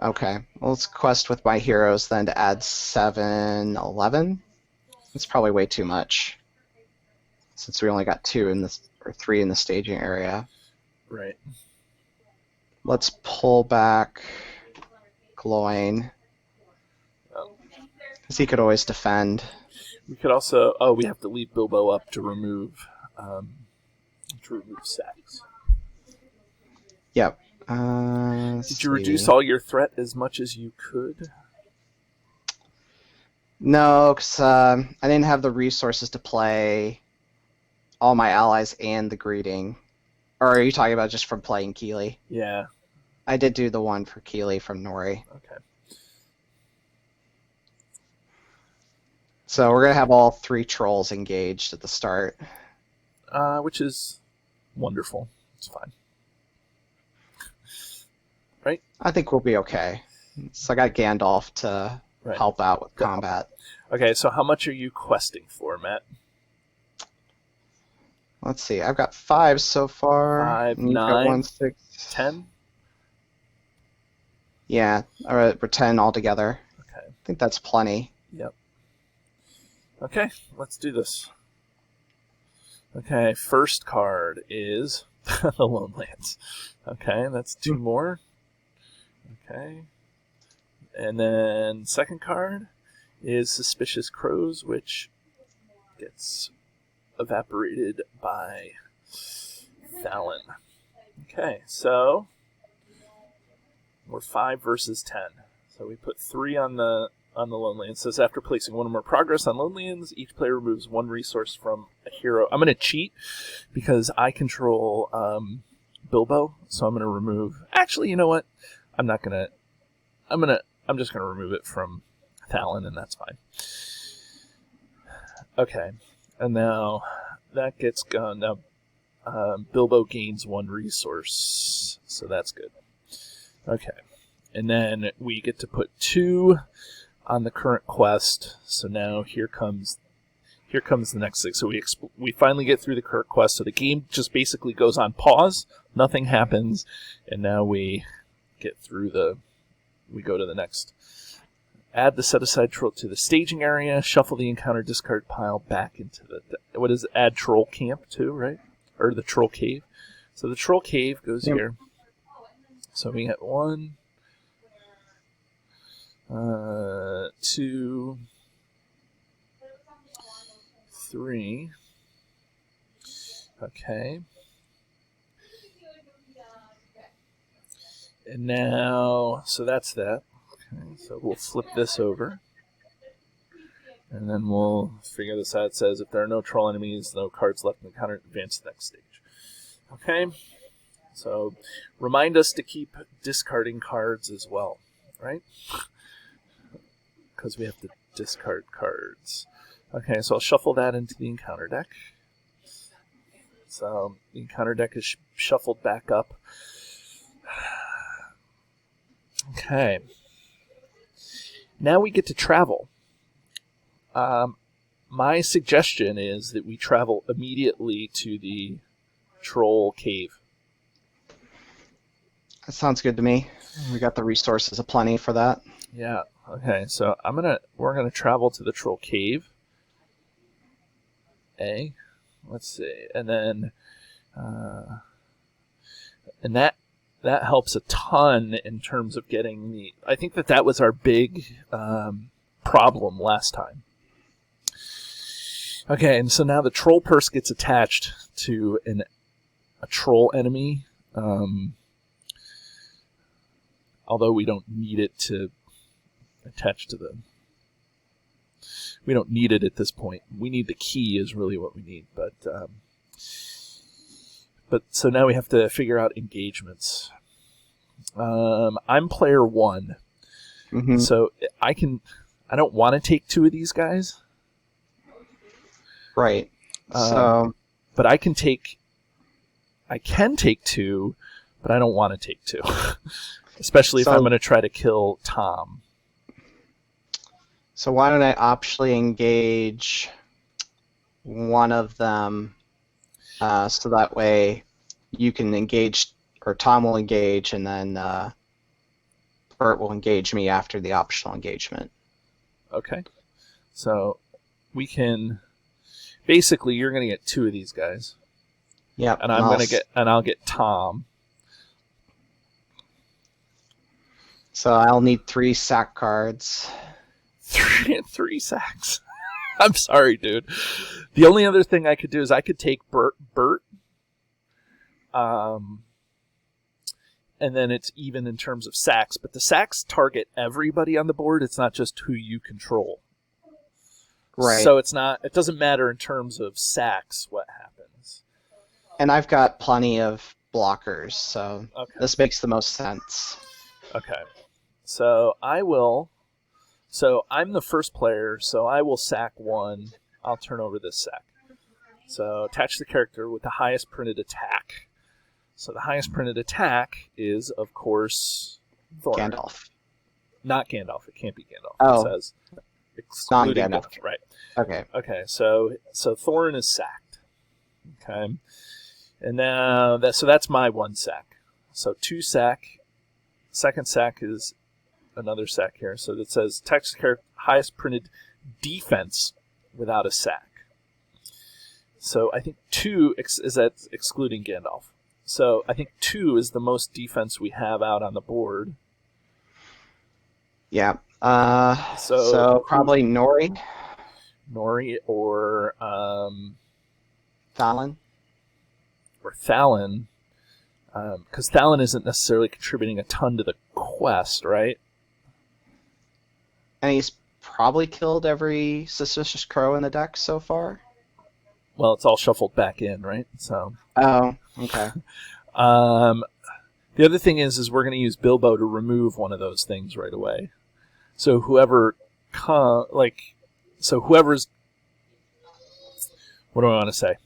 Okay, well, let's quest with my heroes then to add 7, 11. That's probably way too much, since we only got 2 in this, or 3 in the staging area. Right. Let's pull back Glowing, because he could always defend. We could also... Oh, we have to leave Bilbo up to remove sacks. Yep. Did you reduce all your threat as much as you could? No, because I didn't have the resources to play all my allies and the greeting. Or are you talking about just from playing Keeley? Yeah. I did do the one for Keeley from Nori. Okay. So we're going to have all 3 trolls engaged at the start. Which is wonderful. It's fine. Right? I think we'll be okay. So I got Gandalf to help out with combat. Okay, so how much are you questing for, Matt? Let's see. I've got 5 so far. 5, and you've 9, got 1, 6, 10? Yeah, we're 10 altogether. Okay. I think that's plenty. Yep. Okay, let's do this. Okay, first card is the Lone Lands. Okay, that's 2 more. Okay. And then second card is Suspicious Crows, which gets evaporated by Thalon. Okay, so we're 5 versus 10. So we put 3 on the Lonely. It says after placing 1 or more progress on Lonelyans, each player removes 1 resource from a hero. I'm going to cheat because I control Bilbo, so I'm going to remove. Actually, you know what? I'm not going to. I'm just going to remove it from Thalon, and that's fine. Okay, and now that gets gone. Now Bilbo gains 1 resource, so that's good. Okay, and then we get to put 2 on the current quest. So now here comes the next thing. So we finally get through the current quest. So the game just basically goes on pause. Nothing happens, and now we get through we go to the next. Add the set-aside troll to the staging area. Shuffle the encounter discard pile back into what is it? Add troll camp too, right? Or the troll cave. So the troll cave goes here. So we get 1, 2, 3. Okay. And now, so that's that. Okay, so we'll flip this over. And then we'll figure this out. It says if there are no troll enemies, no cards left in the counter, advance to the next stage. Okay. So remind us to keep discarding cards as well, right? Because we have to discard cards. Okay, so I'll shuffle that into the encounter deck. So the encounter deck is shuffled back up. Okay. Now we get to travel. My suggestion is that we travel immediately to the troll cave. That sounds good to me. We got the resources aplenty for that. Yeah. Okay. So we're gonna travel to the troll cave. Let's see, and then, and that helps a ton in terms of getting the. I think that was our big problem last time. Okay, and so now the troll purse gets attached to a troll enemy. Although we don't need it to attach to the... We don't need it at this point. We need the key is really what we need. But so now we have to figure out engagements. I'm player 1. Mm-hmm. So I don't want to take 2 of these guys. Right. But I can take 2, but I don't want to take 2. Especially if I'm going to try to kill Tom. So why don't I optionally engage one of them so that way you can engage, or Tom will engage, and then Bert will engage me after the optional engagement. Okay. So we can... Basically, you're going to get 2 of these guys. Yep. And I'll get Tom. So I'll need 3 sack cards. 3 sacks. I'm sorry, dude. The only other thing I could do is I could take Bert. And then it's even in terms of sacks. But the sacks target everybody on the board. It's not just who you control. Right. So it doesn't matter in terms of sacks what happens. And I've got plenty of blockers, so okay. This makes the most sense. Okay. So I'm the first player, so I will sack 1. I'll turn over this sack. So attach the character with the highest printed attack. So the highest printed attack is, of course, Thorin. Gandalf. Not Gandalf. It can't be Gandalf. Oh. It says excluding non-Gandalf. Right. Okay. So Thorin is sacked. Okay. And now that's my 1 sack. So 2 sack. Second sack is another sack here. So it says text character highest printed defense without a sack. So I think 2 is that excluding Gandalf. So I think 2 is the most defense we have out on the board. Yeah. So Probably Nori, Nori or Fallon. Thalon, because Thalon isn't necessarily contributing a ton to the quest, right? And he's probably killed every suspicious crow in the deck so far. Well, it's all shuffled back in, right? So. Oh, okay. The other thing is we're going to use Bilbo to remove one of those things right away. So whoever's, what do I want to say?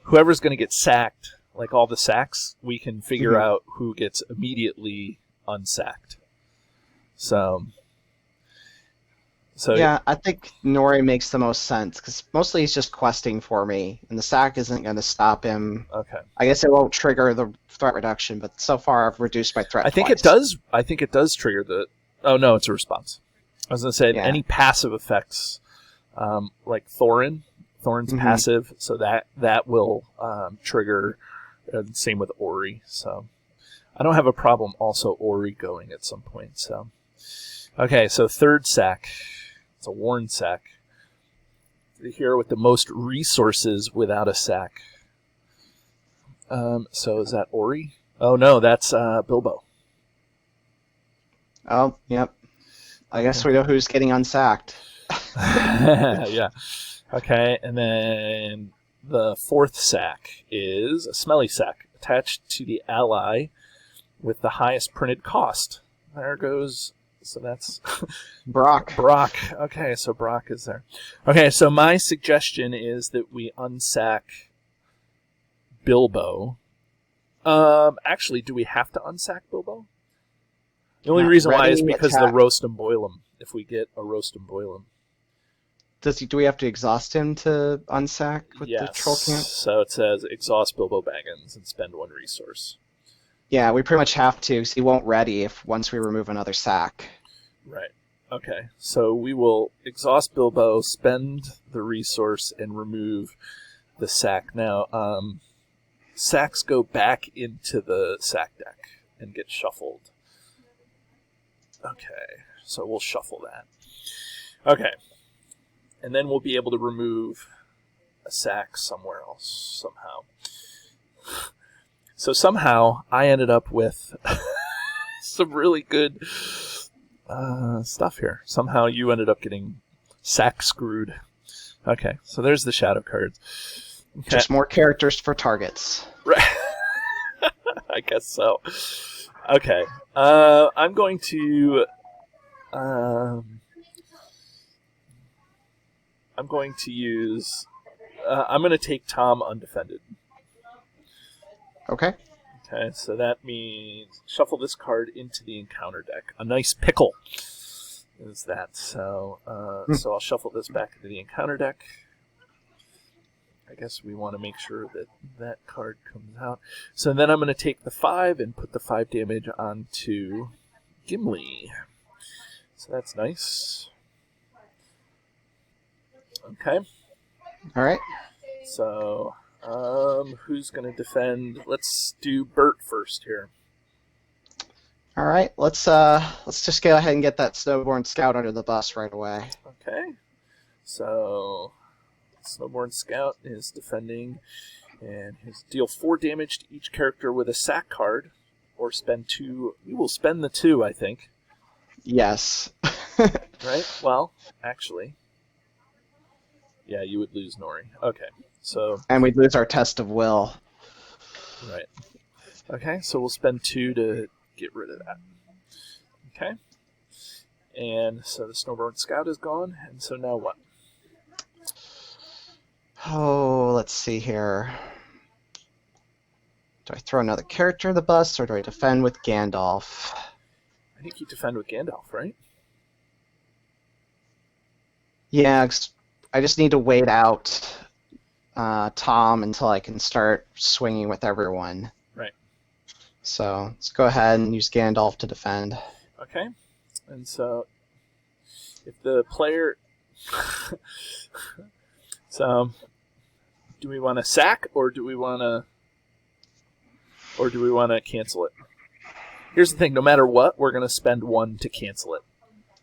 Whoever's going to get sacked, like all the sacks, we can figure out who gets immediately unsacked. So Yeah, I think Nori makes the most sense because mostly he's just questing for me, and the sack isn't going to stop him. Okay. I guess it won't trigger the threat reduction, but so far I've reduced my threat. I think twice. it does. I think it does trigger the. Oh no, it's a response. I was going to say any passive effects, like Thorin's passive, so that will trigger. Same with Ori. So I don't have a problem. Also, Ori going at some point. So okay, so third sack. It's a worn sack. The hero with the most resources without a sack. So is that Ori? Oh no, that's Bilbo. Oh, yep. I guess we know who's getting unsacked. Yeah. Okay, and then the fourth sack is a smelly sack attached to the ally with the highest printed cost. There goes. So that's Brock. Okay, so Brock is there. Okay, so my suggestion is that we unsack Bilbo. Actually, do we have to unsack Bilbo? The only reason why is because of the roast and boil him. If we get a roast and boil him. Do we have to exhaust him to unsack with the troll camp? So it says exhaust Bilbo Baggins and spend one resource. Yeah, we pretty much have to, because he won't ready once we remove another sack. Right. Okay. So we will exhaust Bilbo, spend the resource, and remove the sack. Now, sacks go back into the sack deck and get shuffled. Okay. So we'll shuffle that. Okay. And then we'll be able to remove a sack somewhere else somehow. So somehow I ended up with some really good stuff here. Somehow you ended up getting sack screwed. Okay, so there's the shadow cards. Okay. Just more characters for targets. Right. I guess so. Okay, I'm going to use. I'm going to take Tom undefended. Okay. Okay, so that means shuffle this card into the encounter deck. A nice pickle is that. So so I'll shuffle this back into the encounter deck. I guess we want to make sure that that card comes out. So then I'm going to take the 5 and put the 5 damage onto Gimli. So that's nice. Okay. All right. So who's going to defend? Let's do Bert first here. All right. Let's just go ahead and get that Snowborn Scout under the bus right away. Okay. So Snowborn Scout is defending, and he's deal 4 damage to each character with a sack card, or spend 2. We will spend the 2, I think. Yes. Right? Well, actually, yeah, you would lose Nori. Okay. So. And we'd lose our test of will. Right. Okay, so we'll spend 2 to get rid of that. Okay. And so the Snowborn Scout is gone, and so now what? Oh, let's see here. Do I throw another character in the bus, or do I defend with Gandalf? I think you defend with Gandalf, right? Yeah, I just need to wait out Tom until I can start swinging with everyone. Right. So let's go ahead and use Gandalf to defend. Okay. And so if the player... So, do we want to sack, or do we want to cancel it? Here's the thing: no matter what, we're going to spend 1 to cancel it.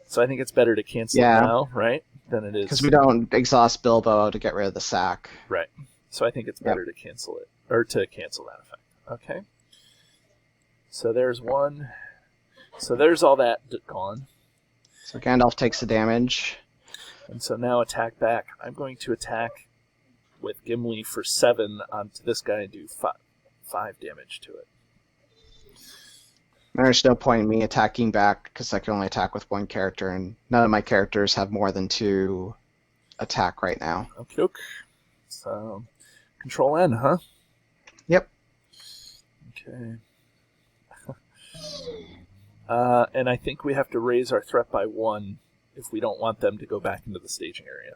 So I think it's better to cancel it now, right? Than it is. Because we don't exhaust Bilbo to get rid of the sack. Right. So I think it's better to cancel it. Or to cancel that effect. Okay. So there's one. So there's all that gone. So Gandalf takes the damage. And so now attack back. I'm going to attack with Gimli for 7 onto this guy and do 5 damage to it. There's no point in me attacking back because I can only attack with one character, and none of my characters have more than 2 attack right now. Okay. So, Control N, huh? Yep. Okay. And I think we have to raise our threat by 1 if we don't want them to go back into the staging area.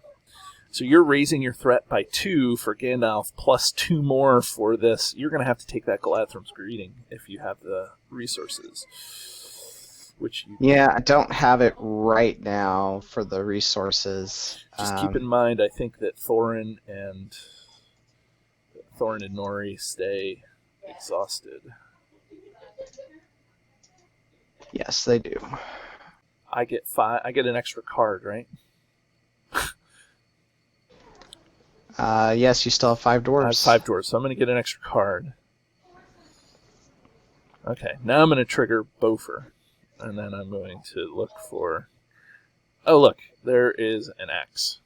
So you're raising your threat by 2 for Gandalf, plus 2 more for this. You're going to have to take that Galadhrim's Greeting if you have the resources. Which you Yeah, I don't have it right now for the resources. Just keep in mind, I think that Thorin and Nori stay exhausted. Yes, they do. I get 5. I get an extra card, right? Yes, you still have 5 dwarves. I have 5 dwarves, so I'm going to get an extra card. Okay, now I'm going to trigger Bofur, and then I'm going to look for... Oh, look, there is an axe.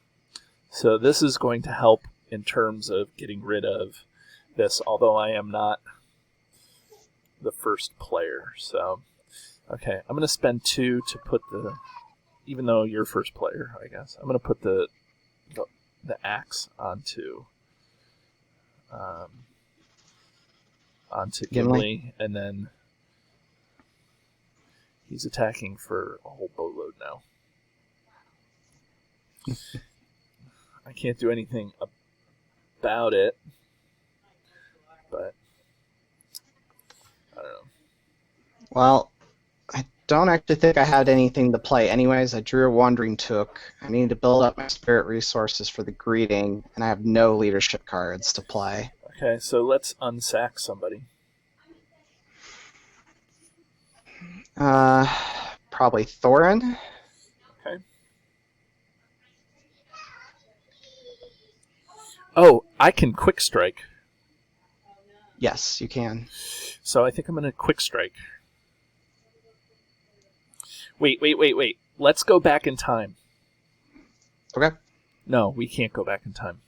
So this is going to help in terms of getting rid of this, although I am not the first player. So, okay, I'm going to spend 2 to put the... Even though you're first player, I guess. I'm going to put the axe onto Gimli, and then he's attacking for a whole boatload now. I can't do anything about it, but I don't know. Well, I don't actually think I had anything to play anyways. I drew a Wandering Took. I need to build up my spirit resources for the greeting, and I have no leadership cards to play. Okay, so let's unsack somebody. Probably Thorin. Okay. Oh, I can quick strike. Yes, you can. So I think I'm going to quick strike. Wait. Let's go back in time. Okay. No, we can't go back in time.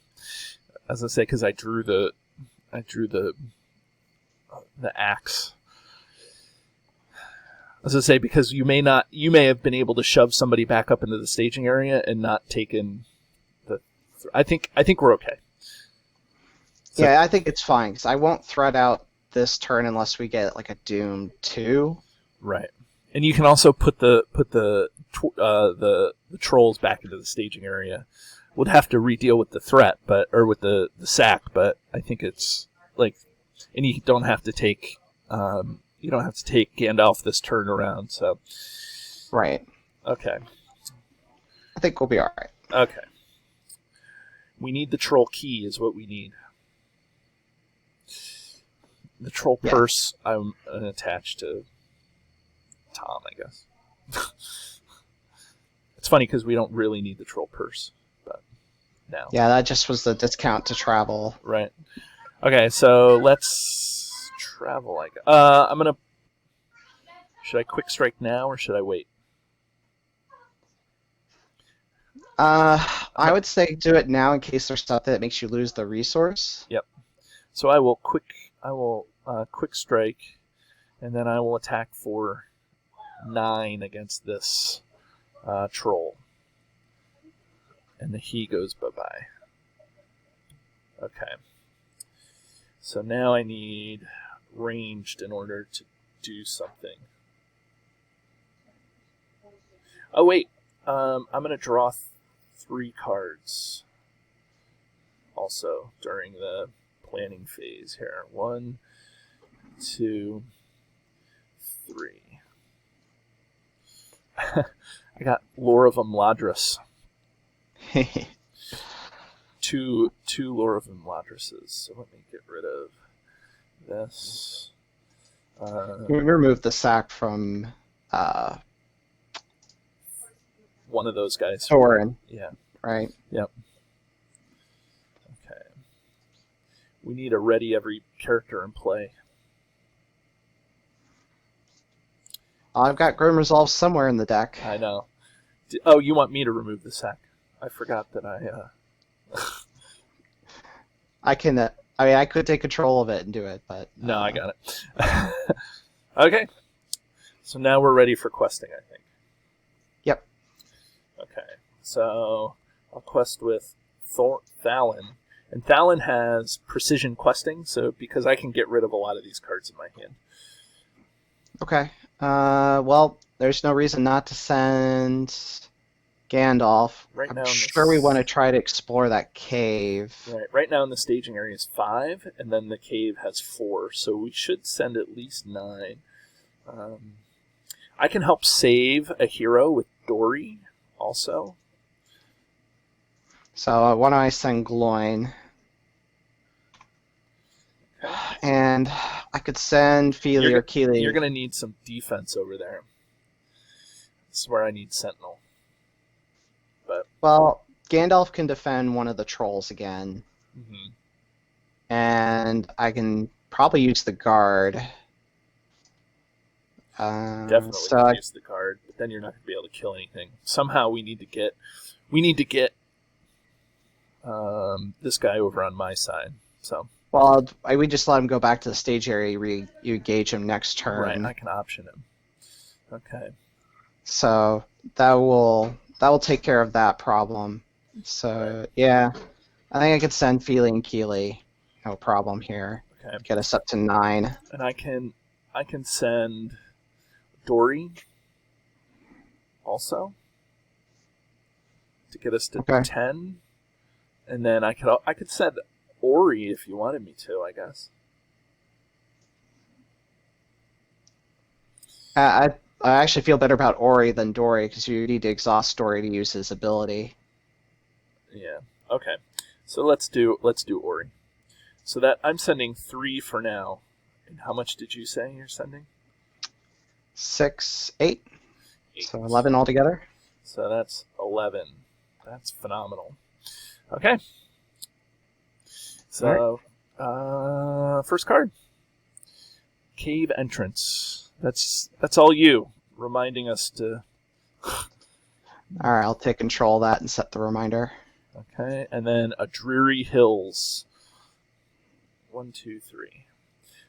As I say, because I drew the axe. As I say, because you may have been able to shove somebody back up into the staging area and not taken the. I think we're okay. So, yeah, I think it's fine because I won't threat out this turn unless we get like a Doom 2. Right. And you can also put the trolls back into the staging area. We'll have to re-deal with the threat, with the sack. But I think it's like, and you don't have to take Gandalf this turn around. So, right. Okay. I think we'll be all right. Okay. We need the troll key, is what we need. The troll purse. I'm attached to Tom, I guess. It's funny because we don't really need the troll purse, but now. Yeah, that just was the discount to travel. Right. Okay, so let's travel. I'm gonna. Should I quick strike now or should I wait? I would say do it now in case there's stuff that makes you lose the resource. Yep. So I will quick strike, and then I will attack for 9 against this troll. And he goes bye-bye. Okay. So now I need ranged in order to do something. Oh, wait. I'm going to draw 3 cards also during the planning phase here. 1, 2, 3. I got Lore of Imladris. two Lore of Imladrises. So let me get rid of this. We removed the sack from one of those guys. Thorin. Yeah. Right. Yep. Okay. We need to ready every character in play. I've got Grim Resolve somewhere in the deck. I know. Oh, you want me to remove the sack? I forgot that I... I can. I mean, I could take control of it and do it, but No, I got it. Okay. So now we're ready for questing, I think. Yep. Okay. So I'll quest with Thalin. And Thalin has precision questing, so because I can get rid of a lot of these cards in my hand. Okay. Well, there's no reason not to send Gandalf. Right now I'm in sure we want to try to explore that cave. Right now in the staging area is 5, and then the cave has 4, so we should send at least 9. I can help save a hero with Dory, also. So why don't I send Gloin? Okay. And I could send Feely or Keely. You're going to need some defense over there. This is where I need Sentinel. Well, Gandalf can defend one of the trolls again. Mm-hmm. And I can probably use the guard. Definitely use the guard, but then you're not going to be able to kill anything. Somehow we need to get this guy over on my side. So. Well, we just let him go back to the stage area. You engage him next turn. Right, I can option him. Okay. So that will take care of that problem. So right. Yeah, I think I could send Feely and Keely. No problem here. Okay. Get us up to 9. And I can send Dory also to get us to 10, and then I could send Ori if you wanted me to, I guess. I actually feel better about Ori than Dory because you need to exhaust Dory to use his ability. Yeah. Okay. So let's do Ori. So that I'm sending 3 for now. And how much did you say you're sending? 6, 8. So 11 altogether. So that's 11. That's phenomenal. Okay. So, first card. Cave Entrance. That's all you, reminding us to... Alright, I'll take control of that and set the reminder. Okay, and then a Dreary Hills. 1, 2, 3.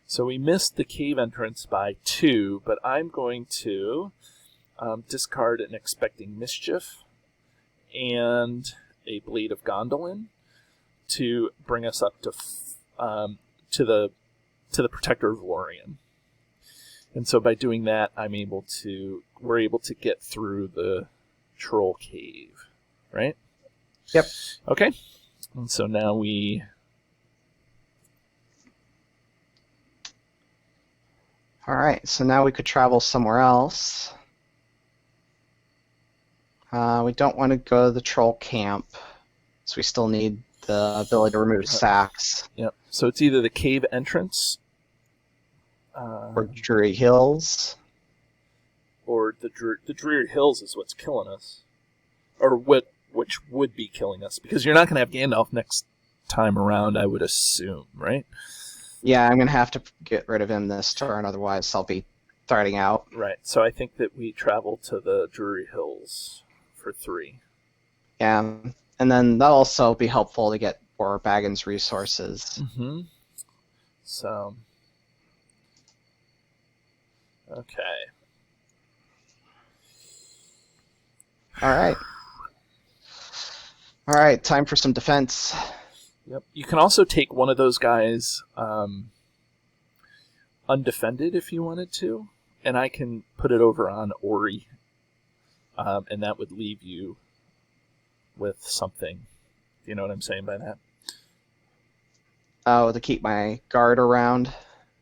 So we missed the cave entrance by 2, but I'm going to discard an Expecting Mischief and a Blade of Gondolin to bring us up to the Protector of Lorien. And so by doing that, we're able to get through the Troll Cave, right? Yep. Okay. And so now we... Alright, so now we could travel somewhere else. We don't want to go to the troll camp, so we still need the ability to remove sacks. Yep. So it's either the cave entrance... or Drury Hills. Or the Dreary Hills is what's killing us. Or which would be killing us. Because you're not going to have Gandalf next time around, I would assume, right? Yeah, I'm going to have to get rid of him this turn, otherwise I'll be starting out. Right, so I think that we travel to the Drury Hills for 3. Yeah, and then that'll also be helpful to get more Baggins resources. Mm-hmm. So... Okay. Alright. Alright, time for some defense. Yep. You can also take one of those guys undefended if you wanted to, and I can put it over on Ori, and that would leave you with something. Do you know what I'm saying by that? Oh, to keep my guard around?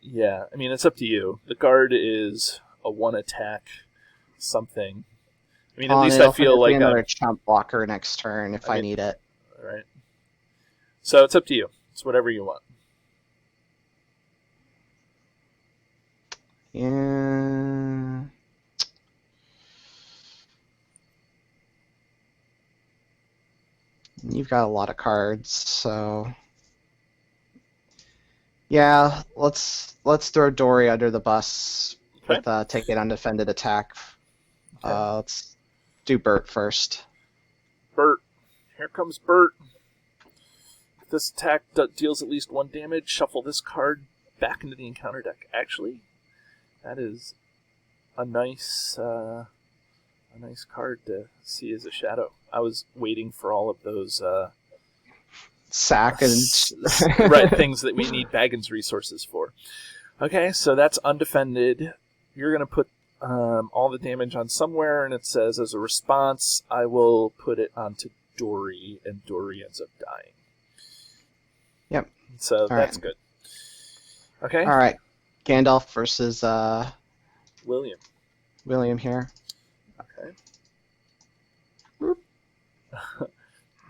Yeah, I mean, it's up to you. The guard is a 1 attack something. I mean, at least I feel like another chump blocker next turn if I need it. Right. So it's up to you. It's whatever you want. Yeah. You've got a lot of cards, so yeah, let's throw Dory under the bus Okay. with take an undefended attack. Okay. Let's do Bert first. Bert. Here comes Bert. If this attack deals at least 1 damage, shuffle this card back into the encounter deck. Actually, that is a nice card to see as a shadow. I was waiting for all of those Sack and right things that we need Baggins resources for. Okay, so that's undefended. You're going to put all the damage on somewhere, and it says, as a response, I will put it onto Dory, and Dory ends up dying. Yep. So all that's right. good. Okay. All right, Gandalf versus William. William here. Okay.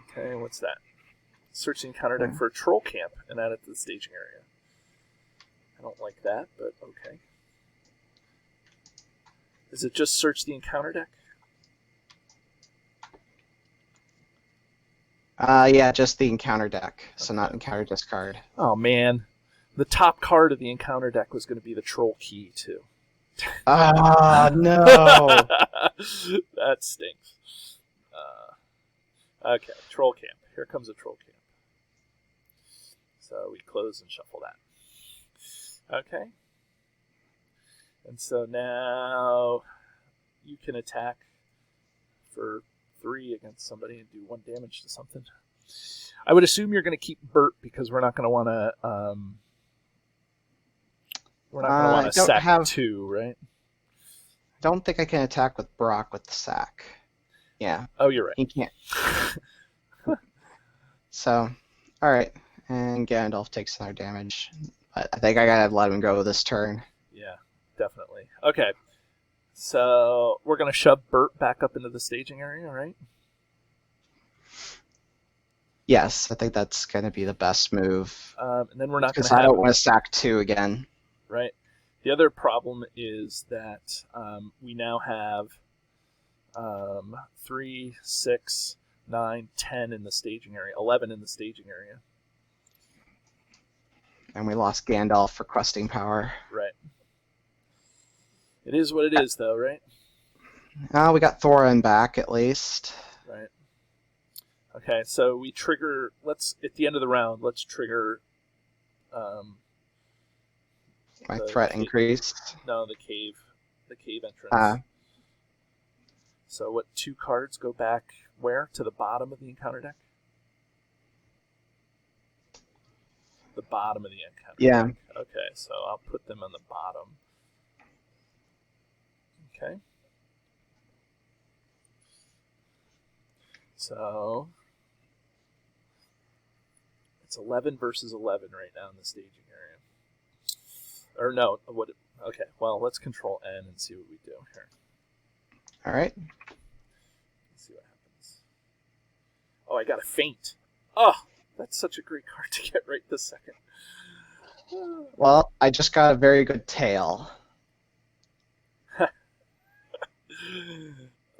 Okay, what's that? Search the encounter deck for a troll camp and add it to the staging area. I don't like that, but okay. Is it just search the encounter deck? Yeah, just the encounter deck, so Okay. not encounter discard. Oh, man. The top card of the encounter deck was going to be the troll key, too. Ah, no. That stinks. Okay, troll camp. Here comes a troll camp. So we close and shuffle that. Okay. And so now you can attack for 3 against somebody and do 1 damage to something. I would assume you're going to keep Bert because we're not going to want to. We're not going to want to sack 2, right? I don't think I can attack with Brock with the sack. Yeah. Oh, you're right. He can't. So, all right, and Gandalf takes another damage. I think I gotta let him go this turn. Yeah, definitely. Okay, so we're gonna shove Bert back up into the staging area, right? Yes, I think that's gonna be the best move. And then we're not gonna. Because I don't want to sack 2 again. Right. The other problem is that we now have 3, 6, 9, 10 in the staging area, 11 in the staging area. And we lost Gandalf for questing power. Right. It is what it is, though, right? We got Thorin back at least. Right. Okay, so we trigger. At the end of the round, let's trigger. My threat increased. No, the cave entrance. So what 2 cards go back where? To the bottom of the encounter deck? The bottom of the encounter deck. Okay, so I'll put them on the bottom. Okay. So it's 11 versus 11 right now in the staging area. Or no, what? Okay, well, let's control N and see what we do here. All right. Let's see what happens. Oh, I got a feint. Oh, that's such a great card to get right this second. Well, I just got a very good tail.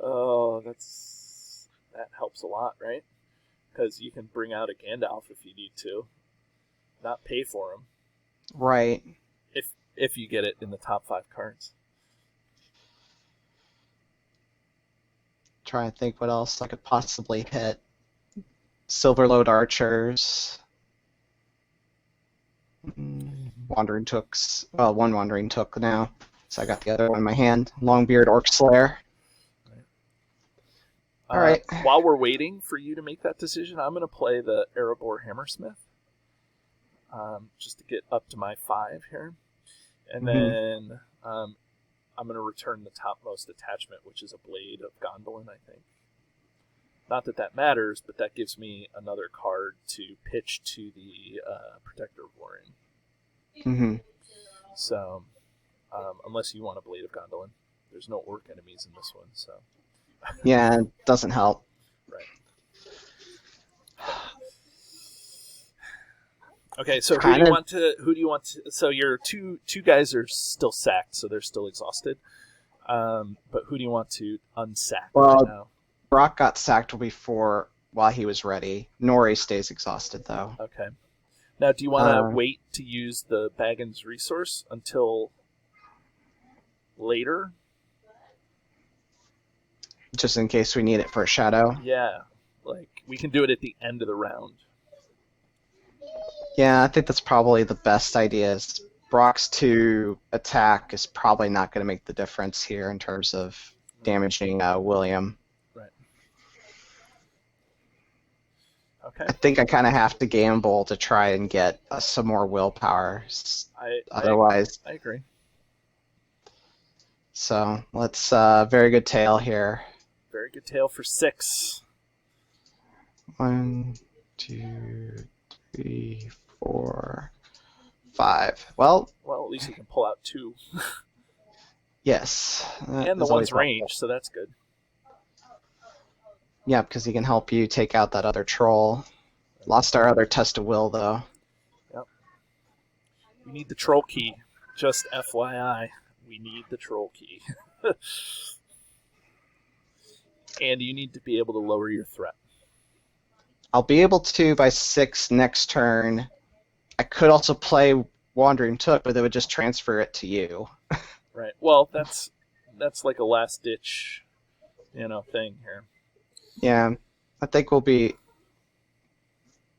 Oh, that helps a lot, right? Because you can bring out a Gandalf if you need to, not pay for him. Right. If you get it in the top 5 cards. Trying to think what else I could possibly hit. Silverload archers. Wandering Tooks. Well, one Wandering Took now. So I got the other one in my hand. Longbeard Orc Slayer. All right. While we're waiting for you to make that decision, I'm going to play the Erebor Hammersmith. Just to get up to my 5 here. And then I'm going to return the topmost attachment, which is a Blade of Gondolin, I think. Not that that matters, but that gives me another card to pitch to the Protector of Lorien. Mm-hmm. So, unless you want a Blade of Gondolin, there's no orc enemies in this one, so... Yeah, it doesn't help. Right. Okay, so who do you want to? So your two guys are still sacked, so they're still exhausted. But who do you want to unsack Well, right now? Brock got sacked before while he was ready. Nori stays exhausted, though. Okay. Now, do you want to wait to use the Baggins resource until later? Just in case we need it for a shadow? Yeah. Like, we can do it at the end of the round. Yeah, I think that's probably the best idea. Is Brock's 2 attack is probably not going to make the difference here in terms of damaging William. Right. Okay. I think I kind of have to gamble to try and get some more willpower. Otherwise, I agree. So let's very good tail here. Very good tail for 6. 1, 2, 3, 4, 5. Well, at least you can pull out 2. Yes. And the one's range, so that's good. Yeah, because he can help you take out that other troll. Lost our other test of will, though. Yep. We need the troll key. Just FYI, we need the troll key. And you need to be able to lower your threat. I'll be able to by 6 next turn. I could also play Wandering Took, but it would just transfer it to you. Right. Well, that's like a last ditch, thing here. Yeah, I think we'll be.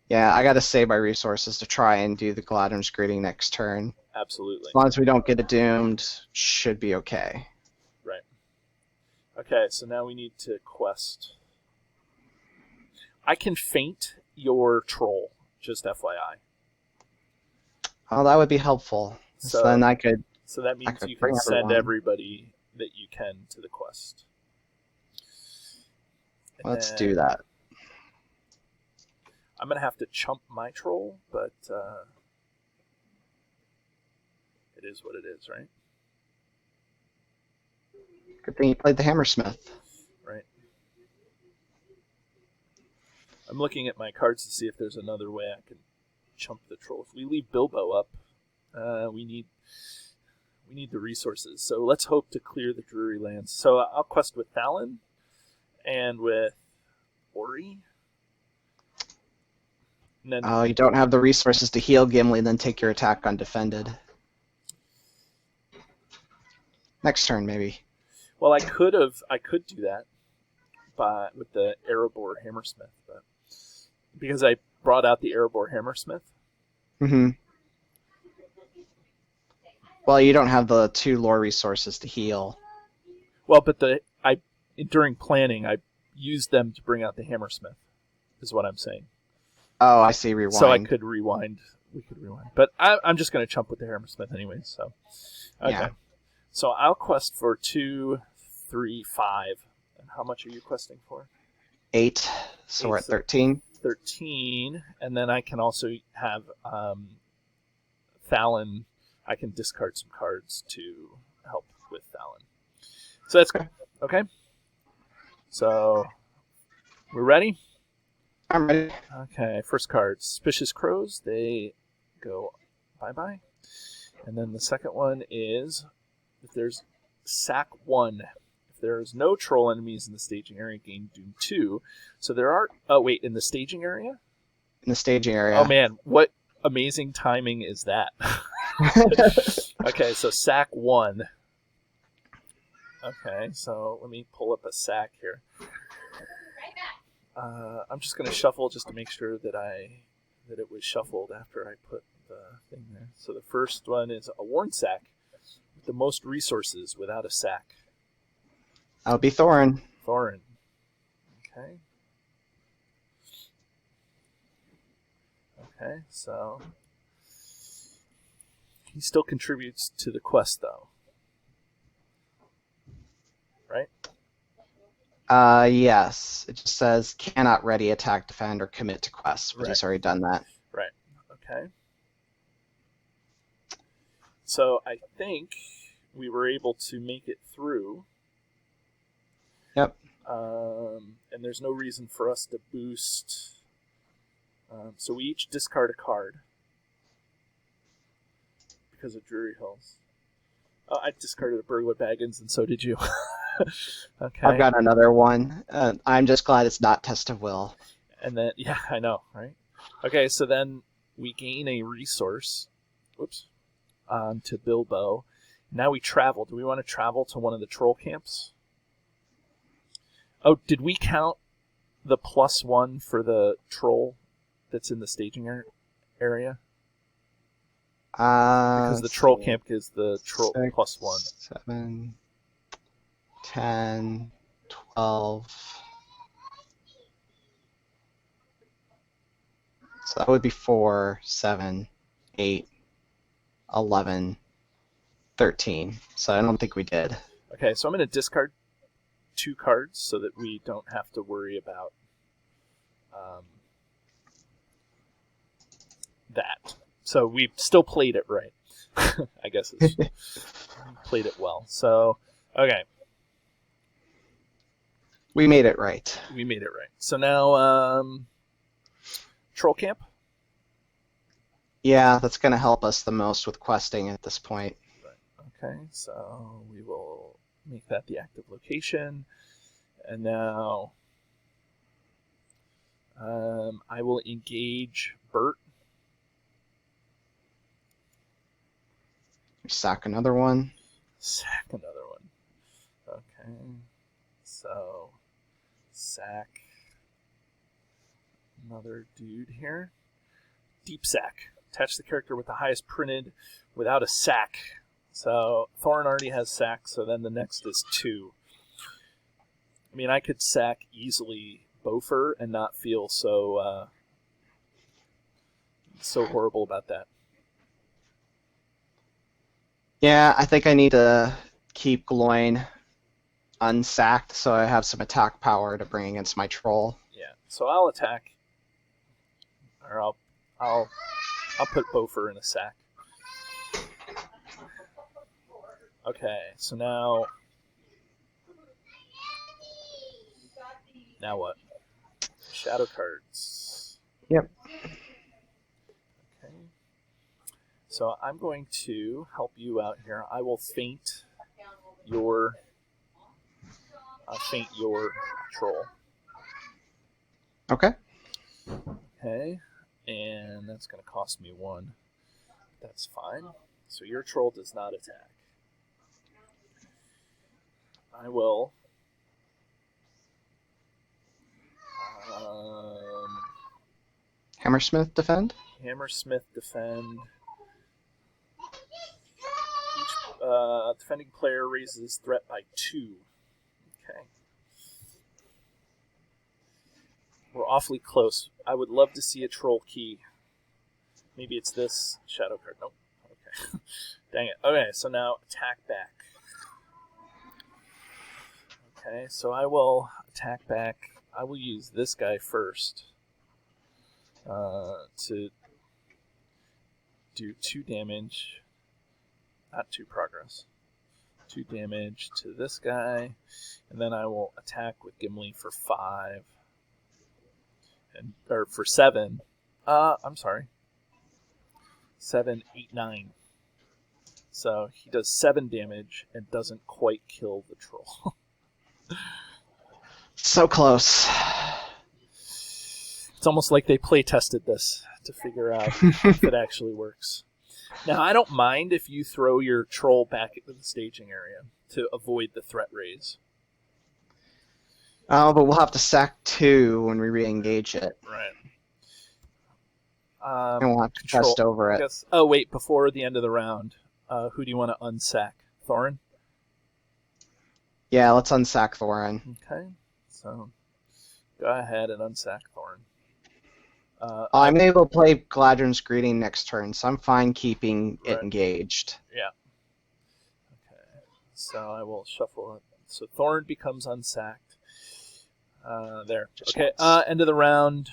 Yeah, I got to save my resources to try and do the Gladden's Greeting next turn. Absolutely. As long as we don't get it doomed, should be okay. Right. Okay, so now we need to quest. I can feint your troll, just FYI. Oh, that would be helpful. So then I could. So that means you can send everybody that you can to the quest. Let's do that. I'm going to have to chump my troll, but it is what it is, right? Good thing you played the Hammersmith. Right. I'm looking at my cards to see if there's another way I can chump the troll. If we leave Bilbo up, we need the resources. So let's hope to clear the Drury Lands. So I'll quest with Thalon and with Ori. Oh, you don't have the resources to heal Gimli, then take your attack undefended. Next turn, maybe. Well, I could do that with the Erebor Hammersmith, but because I brought out the Erebor Hammersmith. Mm-hmm. Well, you don't have the 2 lore resources to heal. Well, but during planning, I used them to bring out the Hammersmith, is what I'm saying. Oh, I see. Rewind. So I could rewind. We could rewind. But I'm just going to chump with the Hammersmith anyway. So, okay. Yeah. So I'll quest for 2, 3, 5. And how much are you questing for? 8. So we're at 13. 13. And then I can also have Thalon. I can discard some cards to help with Thalon. So that's good. Okay. So we're ready? I'm ready. Okay, first card, Suspicious Crows. They go bye-bye. And then the second one is, if there's sack 1. If there's no troll enemies in the staging area, gain Doom 2. So there are... Oh, wait, in the staging area? In the staging area. Oh, man, what amazing timing is that? Okay, so sack 1. Okay, so let me pull up a sack here. I'm just going to shuffle just to make sure that it was shuffled after I put the thing there. So the first one is a worn sack with the most resources without a sack. I'll be Thorin. Thorin. Okay. Okay, so he still contributes to the quest, though. Right? Yes. It just says cannot ready, attack, defend, or commit to quests, but he's already done that. Right. Okay. So I think we were able to make it through. Yep. And there's no reason for us to boost. So we each discard a card because of Drury Hills. I discarded a Burglar Baggins, and so did you. Okay. I've got another one. I'm just glad it's not Test of Will. And then, yeah, I know, right? Okay, so then we gain a resource. Whoops. To Bilbo. Now we travel. Do we want to travel to one of the troll camps? Oh, did we count the +1 for the troll that's in the staging area? Because the troll camp gives the troll 6, +1. 7, 10, 12. So that would be 4, 7, 8, 11, 13. So I don't think we did. Okay, so I'm going to discard 2 cards so that we don't have to worry about that. So we still played it right. I guess it's played it well. So, okay. We made it right. We made it right. So now, troll camp? Yeah, that's going to help us the most with questing at this point. Okay, so we will make that the active location. And now I will engage Bert. Sack another one. Sack another one. Okay, so sack another dude here. Deep sack. Attach the character with the highest printed without a sack. So Thorin already has sack, so then the next is 2. I mean, I could sack easily Bofer and not feel so horrible about that. Yeah, I think I need to keep Gloin unsacked so I have some attack power to bring against my troll. Yeah, so I'll attack, or I'll put Bofer in a sack. Okay, so now what? Shadow cards. Yep. Okay. So I'm going to help you out here. I will feint your troll. Okay. Okay. And that's going to cost me 1. That's fine. So your troll does not attack. I will Hammersmith defend? Hammersmith defend. Each defending player raises threat by 2. Okay. We're awfully close. I would love to see a troll key. Maybe it's this shadow card. Nope. Okay. Dang it. Okay, so now attack back. Okay, so I will attack back. I will use this guy first to do 2 damage. Not 2 progress. 2 damage to this guy. And then I will attack with Gimli for 5. Or for 7. I'm sorry. 7, 8, 9. So he does 7 damage and doesn't quite kill the troll. So close. It's almost like they play tested this to figure out if it actually works. Now, I don't mind if you throw your troll back into the staging area to avoid the threat raise. Oh, but we'll have to sack 2 when we re-engage it. Right. And we'll have to test over it. Oh, wait, before the end of the round, who do you want to unsack? Thorin? Yeah, let's unsack Thorin. Okay, so go ahead and unsack Thorin. I'm able to play Gladron's Greeting next turn, so I'm fine keeping it engaged. Yeah. Okay, so I will shuffle it. So Thorin becomes unsacked. There. Okay, end of the round.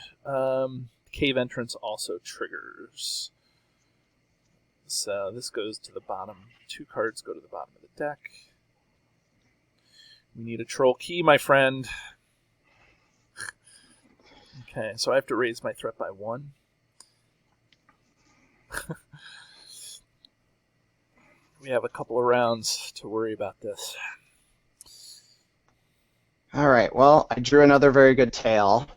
Cave entrance also triggers. So this goes to the bottom. 2 cards go to the bottom of the deck. We need a troll key, my friend. Okay, so I have to raise my threat by 1. We have a couple of rounds to worry about this. All right, well, I drew another very good tail.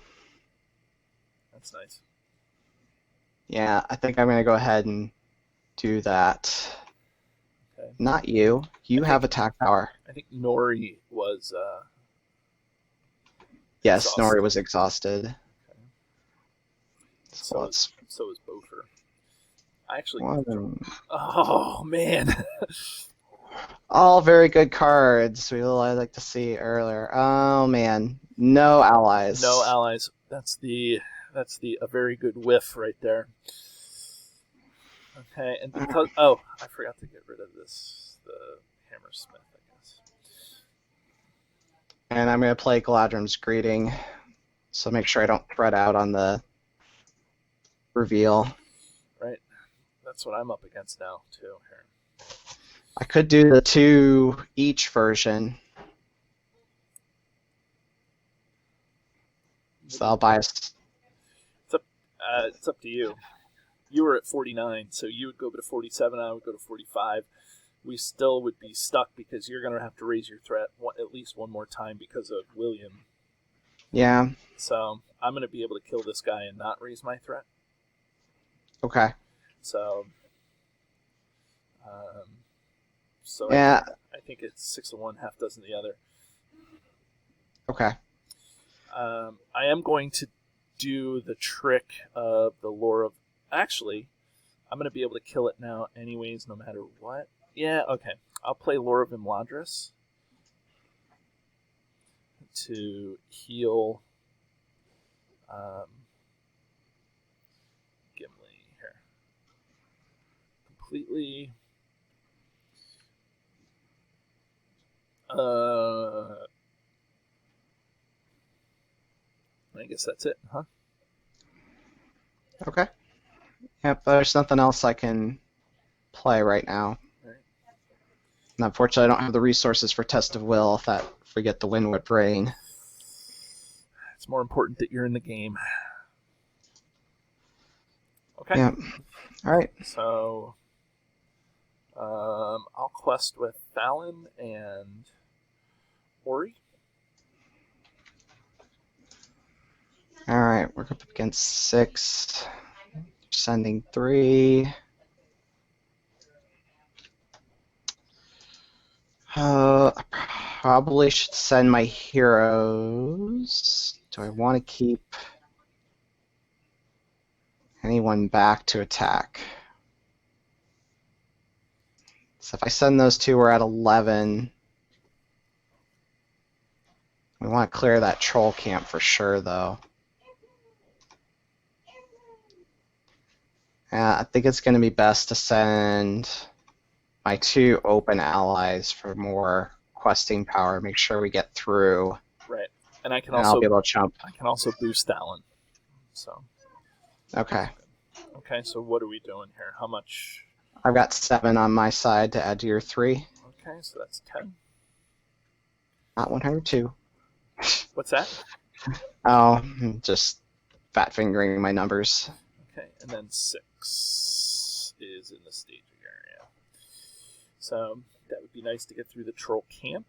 That's nice. Yeah, I think I'm going to go ahead and do that. Okay. Not you. You have attack power. I think Nori was Yes, exhausted. Nori was exhausted. Okay. So let's... So is Bofer. I actually... Oh, man. all very good cards. I like to see earlier. Oh, man. No allies. No allies. That's a very good whiff right there. Okay, and because... Oh, I forgot to get rid of this. The Hammersmith, I guess. And I'm going to play Galadrim's Greeting. So make sure I don't thread out on the reveal. Right. That's what I'm up against now, too. Here. I could do the 2 each version. So I'll buy It's up to you. You were at 49, so you would go to 47, I would go to 45. We still would be stuck because you're going to have to raise your threat at least one more time because of William. Yeah. So I'm going to be able to kill this guy and not raise my threat. Okay. So, yeah. I think it's 6 of one, half dozen of the other. Okay. I am going to do the trick of the lore of... Actually, I'm going to be able to kill it now anyways, no matter what. Yeah, okay. I'll play Lore of Imladris to heal Gimli here. Completely. I guess that's it, huh? Okay. Yep, there's nothing else I can play right now. Right. And unfortunately, I don't have the resources for Test of Will if we get the Windward Brain. It's more important that you're in the game. Okay. Yep. All right. So, I'll quest with Fallon and Ori. All right, we're up against 6. Sending 3. I probably should send my heroes. Do I want to keep anyone back to attack? So if I send those 2, we're at 11. We want to clear that troll camp for sure, though. I think it's going to be best to send my 2 open allies for more questing power. Make sure we get through. Right, and I can I'll be able to jump. I can also boost Fallon. So. Okay. Okay, so what are we doing here? How much? I've got 7 on my side to add to your 3. Okay, so that's 10. Not 102. What's that? Oh, just fat fingering my numbers. Okay, and then 6 is in the staging area. So that would be nice to get through the troll camp.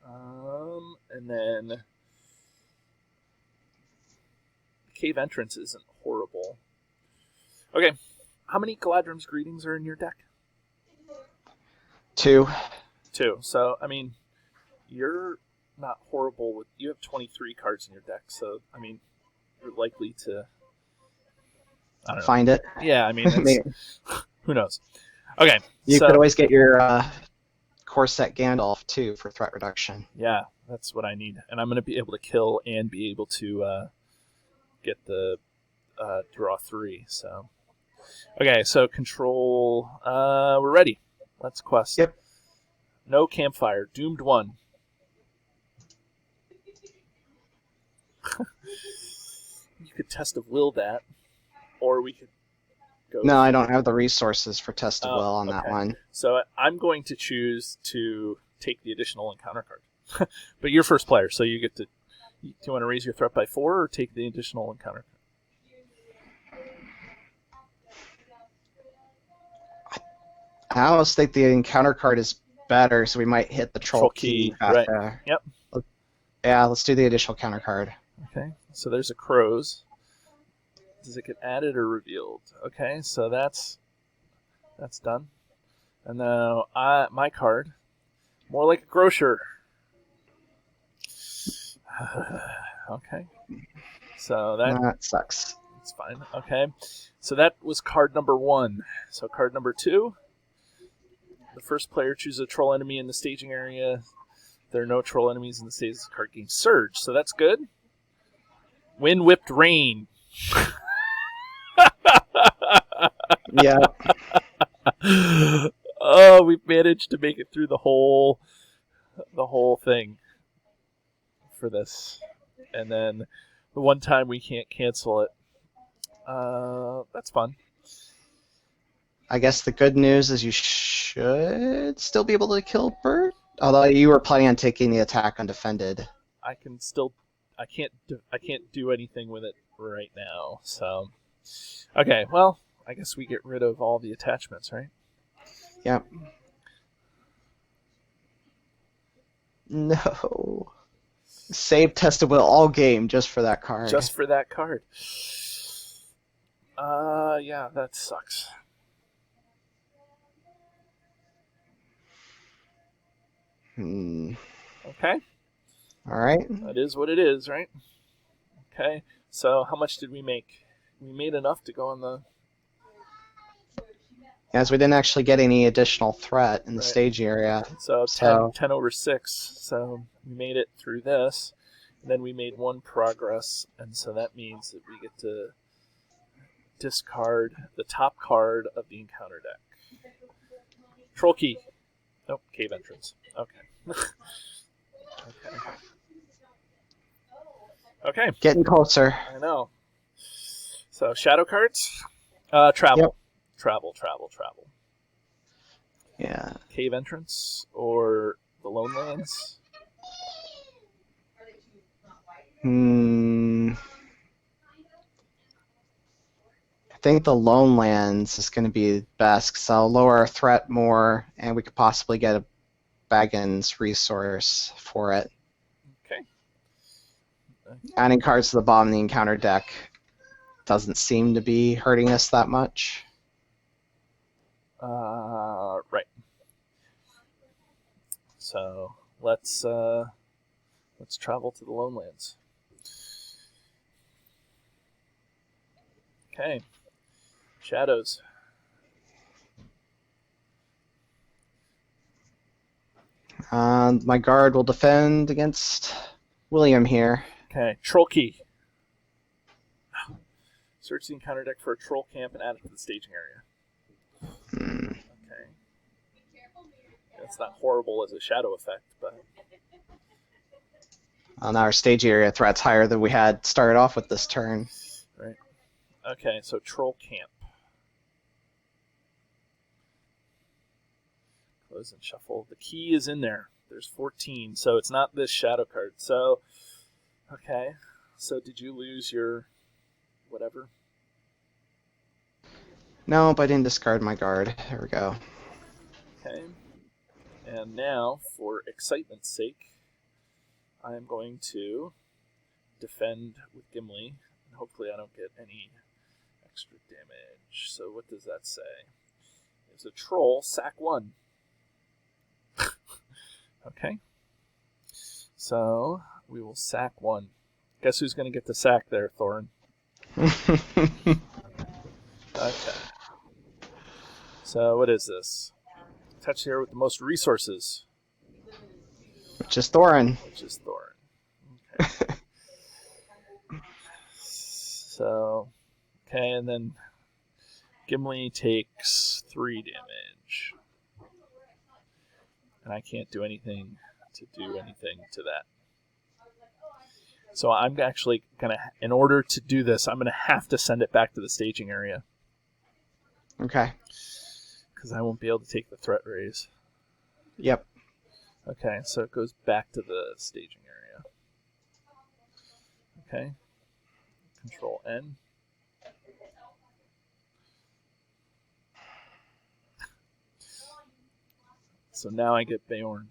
And then the cave entrance isn't horrible. Okay, how many Galadrim's Greetings are in your deck? 2. 2. So, I mean, you're not horrible with... You have 23 cards in your deck, so, I mean, you're likely to... I don't know. Find it. Yeah, I mean, who knows? Okay. You could always get your Corset Gandalf, too, for threat reduction. Yeah, that's what I need. And I'm going to be able to kill and be able to get the draw 3. So, okay, so control. We're ready. Let's quest. Yep. No campfire. Doomed 1. You could Test of Will that. Or we could go... No, I don't have the resources for Test of Will on that one. So I'm going to choose to take the additional encounter card. But you're first player, so you get to... Do you want to raise your threat by 4 or take the additional encounter card? I almost think the encounter card is better, so we might hit the troll key. Right. Yep. Yeah, let's do the additional counter card. Okay, so there's a Crows. Does it get added or revealed? Okay, so that's done. And now my card, more like a grocer. Okay, so That sucks. that's fine. Okay, so that was card number 1. So card number 2. The first player chooses a troll enemy in the staging area. There are no troll enemies in the stage. The card gains Surge, so that's good. Wind Whipped Rain. Yeah. Oh, we've managed to make it through the whole thing for this, and then the one time we can't cancel it. That's fun. I guess the good news is you should still be able to kill Bert. Although you were planning on taking the attack undefended. I can't do anything with it right now. So, okay, well, I guess we get rid of all the attachments, right? Yep. No. Save testable all game just for that card. Just for that card. Yeah, that sucks. Okay. All right. That is what it is, right? Okay. So how much did we make? We made enough to go on the... As we didn't actually get any additional threat in the Right. stage area. So 10 over 6. So we made it through this. And then we made 1 progress. And so that means that we get to discard the top card of the encounter deck. Troll Key. Nope, Cave Entrance. Okay. Okay. Getting closer. I know. So shadow cards. Travel. Yep. Travel. Yeah. Cave Entrance or the Lone Lands. I think the Lone Lands is going to be best because I'll lower our threat more, and we could possibly get a Baggins resource for it. Okay. Adding cards to the bottom of the encounter deck doesn't seem to be hurting us that much. Right. So let's travel to the Lone Lands. Okay. Shadows. My guard will defend against William here. Okay. Troll Key. Search the encounter deck for a troll camp and add it to the staging area. Okay. It's not horrible as a shadow effect, but... On our stage area threat's higher than we had started off with this turn. Right. Okay, so troll camp. Close and shuffle. The key is in there. There's 14, so it's not this shadow card. So, okay. So did you lose your whatever? No, but I didn't discard my guard. There we go. Okay. And now, for excitement's sake, I am going to defend with Gimli. And hopefully I don't get any extra damage. So what does that say? It's a troll, sack 1. Okay. So we will sack 1. Guess who's going to get the sack there, Thorin? Okay. So what is this? Touch here with the most resources. Which is Thorin. Which is Thorin. Okay. So, okay, and then Gimli takes 3 damage. And I can't do anything to that. So I'm actually going to, in order to do this, I'm going to have to send it back to the staging area. Okay. Because I won't be able to take the threat raise. Yep. Okay, so it goes back to the staging area. Okay. Control N. So now I get Beorn.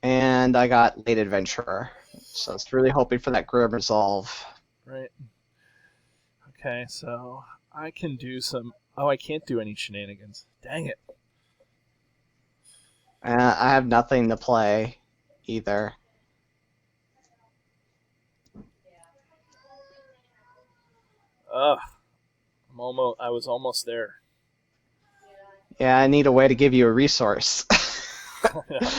And I got Late Adventurer. So I was really hoping for that Grim Resolve. Right. Okay, so I can do some. Oh, I can't do any shenanigans. Dang it. I have nothing to play either. Ugh. I was almost there. Yeah, I need a way to give you a resource. Yeah.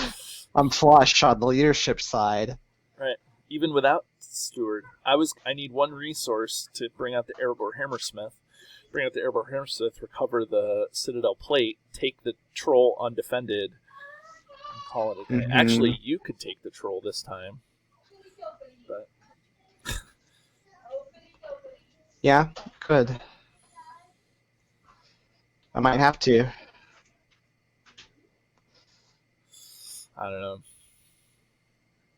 I'm flush on the leadership side. Right. Even without Steward, I need one resource to bring out the Erebor Hammersmith. Bring out the Erebor Hammersmith, recover the Citadel plate, take the troll undefended, and call it a day. Mm-hmm. Actually, you could take the troll this time. But Yeah, good. I might have to. I don't know.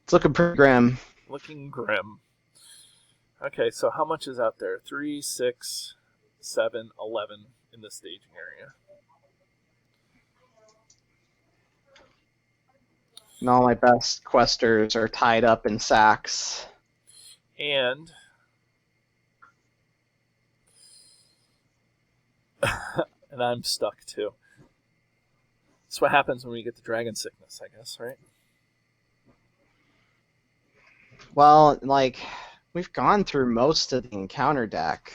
It's looking pretty grim. Looking grim. Okay, so how much is out there? 3, 6, 7, 11 in the staging area. And all my best questers are tied up in sacks. And and I'm stuck too. That's what happens when we get the dragon sickness, I guess, right? Well, like, we've gone through most of the encounter deck.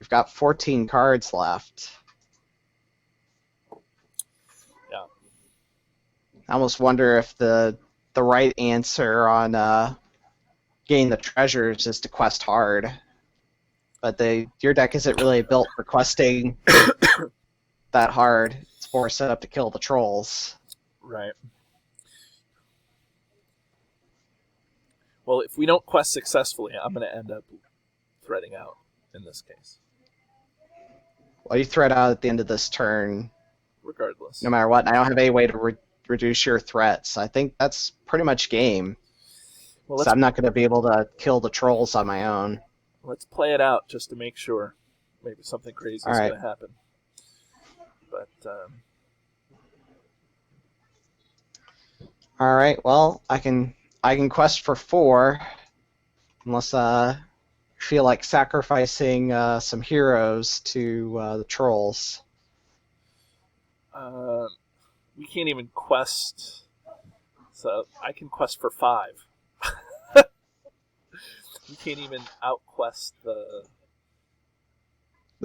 We've got 14 cards left. Yeah. I almost wonder if the right answer on getting the treasures is to quest hard. But your deck isn't really built for questing that hard. It's more set up to kill the trolls. Right. Well, if we don't quest successfully, I'm going to end up threading out in this case. Well, you thread out at the end of this turn, regardless. no matter what. And I don't have any way to reduce your threats. I think that's pretty much game. Well, so I'm not going to be able to kill the trolls on my own. Let's play it out just to make sure. Maybe something crazy is going to happen. But all right. Well, I can quest for 4, unless I feel like sacrificing some heroes to the trolls. we can't even quest. So I can quest for 5. We can't even outquest the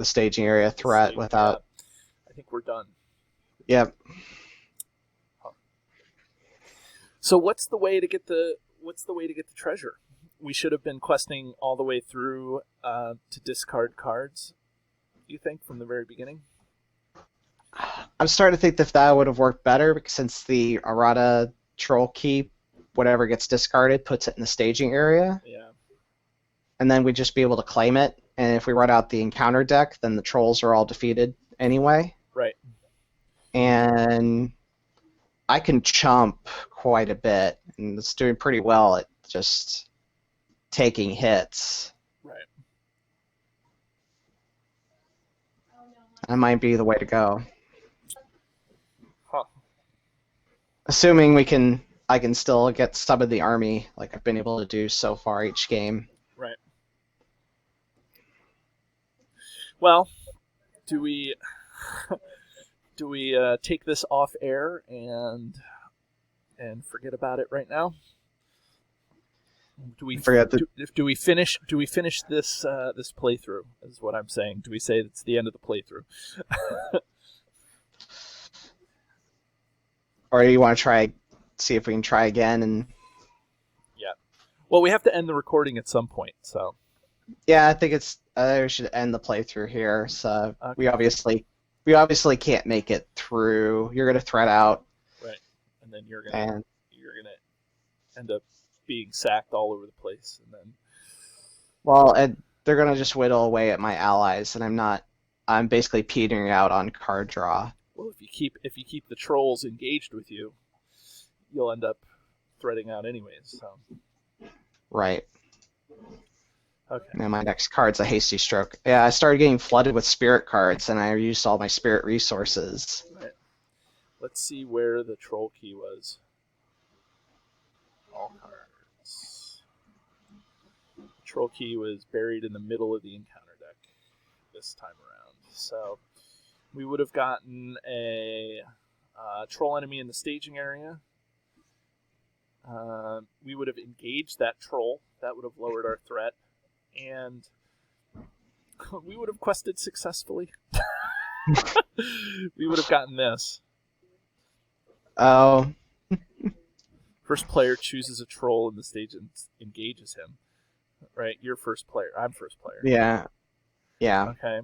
staging area threat without. Yeah. I think we're done. Yep. Huh. So what's the way to get the treasure? We should have been questing all the way through to discard cards. You think from the very beginning? I'm starting to think that would have worked better since the errata troll key, whatever gets discarded, puts it in the staging area. Yeah. And then we'd just be able to claim it. And if we run out the encounter deck, then the trolls are all defeated anyway. Right. And I can chump quite a bit, and it's doing pretty well at just taking hits. Right. That might be the way to go. Huh. Assuming I can still get some of the army, like I've been able to do so far each game. Right. Well, do we take this off air and forget about it right now? Do we finish this this playthrough? Is what I'm saying. Do we say it's the end of the playthrough? Or you want to see if we can try again and. Yeah. Well, we have to end the recording at some point, so. Yeah, I think we should end the playthrough here. So okay. we obviously can't make it through. You're gonna thread out. Right, and then you're gonna end up being sacked all over the place, and then. Well, and they're gonna just whittle away at my allies, and I'm basically petering out on card draw. Well, if you keep the trolls engaged with you, you'll end up threading out anyways. So. Right. Okay. And my next card's a hasty stroke. Yeah, I started getting flooded with spirit cards, and I used all my spirit resources. Right. Let's see where the troll key was. All cards. The troll key was buried in the middle of the encounter deck. this time around. So we would have gotten a troll enemy in the staging area. We would have engaged that troll. That would have lowered our threat. And we would have quested successfully. We would have gotten this. Oh. First player chooses a troll in the stage and engages him. Right? You're first player. I'm first player. Yeah. Yeah. Okay.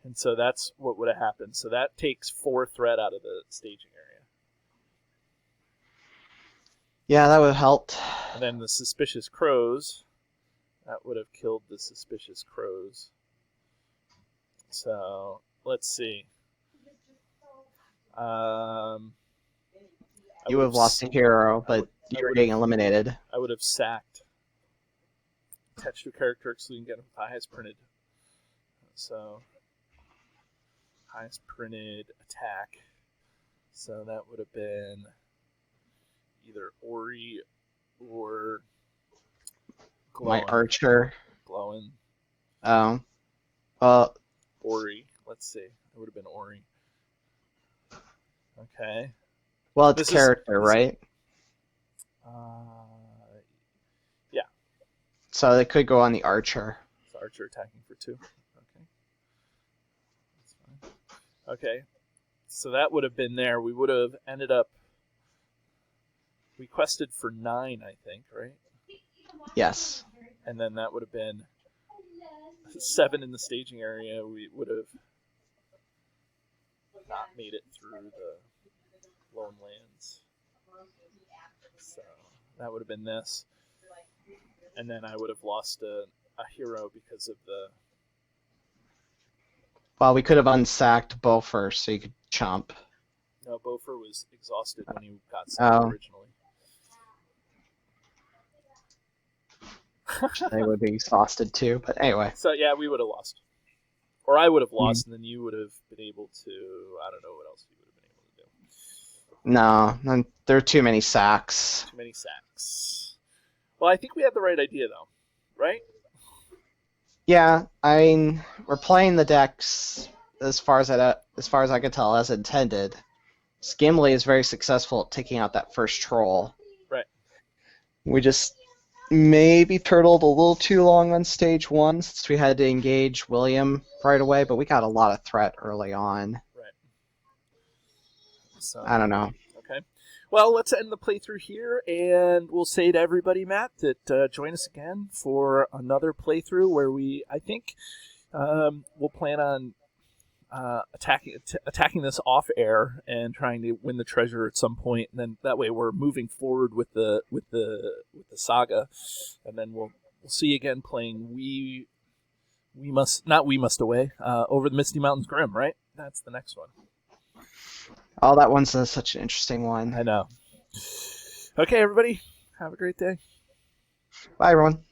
And so that's what would have happened. So that takes 4 threat out of the staging area. Yeah, that would have helped. And then the suspicious crows, that would have killed the suspicious crows. So let's see. You would have lost a hero, but you were getting eliminated. I would have sacked. Attached to a character excluding get the highest printed. So highest printed attack. So that would have been either Ori or My Glowin. archer. Glowin. Well, Ori. Let's see. It would have been Ori. Okay. well, it's This is- character, this- right? Yeah. So they could go on the archer. So archer attacking for 2. Okay. That's fine. Okay. So that would have been there. We would have ended up. We quested for 9, I think, right? Yes. And then that would have been 7 in the staging area. We would have not made it through the Lone Lands. So that would have been this. And then I would have lost a hero because of the... Well, we could have unsacked Bo first, so you could chomp. No, Bofer was exhausted when he got sacked originally. They would be exhausted too, but anyway. So yeah, we would have lost. Or I would have lost, and then you would have been able to... I don't know what else you would have been able to do. No, there are too many sacks. Too many sacks. Well, I think we had the right idea, though. Right? Yeah, I mean, we're playing the decks as far as I can tell as intended. Skimli is very successful at taking out that first troll. Right. We just maybe turtled a little too long on stage 1 since we had to engage William right away, but we got a lot of threat early on. Right. So, I don't know. Okay. Well, let's end the playthrough here, and we'll say to everybody, Matt, that join us again for another playthrough where I think, we'll plan on attacking this off air and trying to win the treasure at some point, and then that way we're moving forward with the saga, and then we'll see you again playing Over the Misty Mountains Grim, right? That's the next one. Oh, that one's such an interesting one. I know. Okay, everybody, have a great day. Bye, everyone.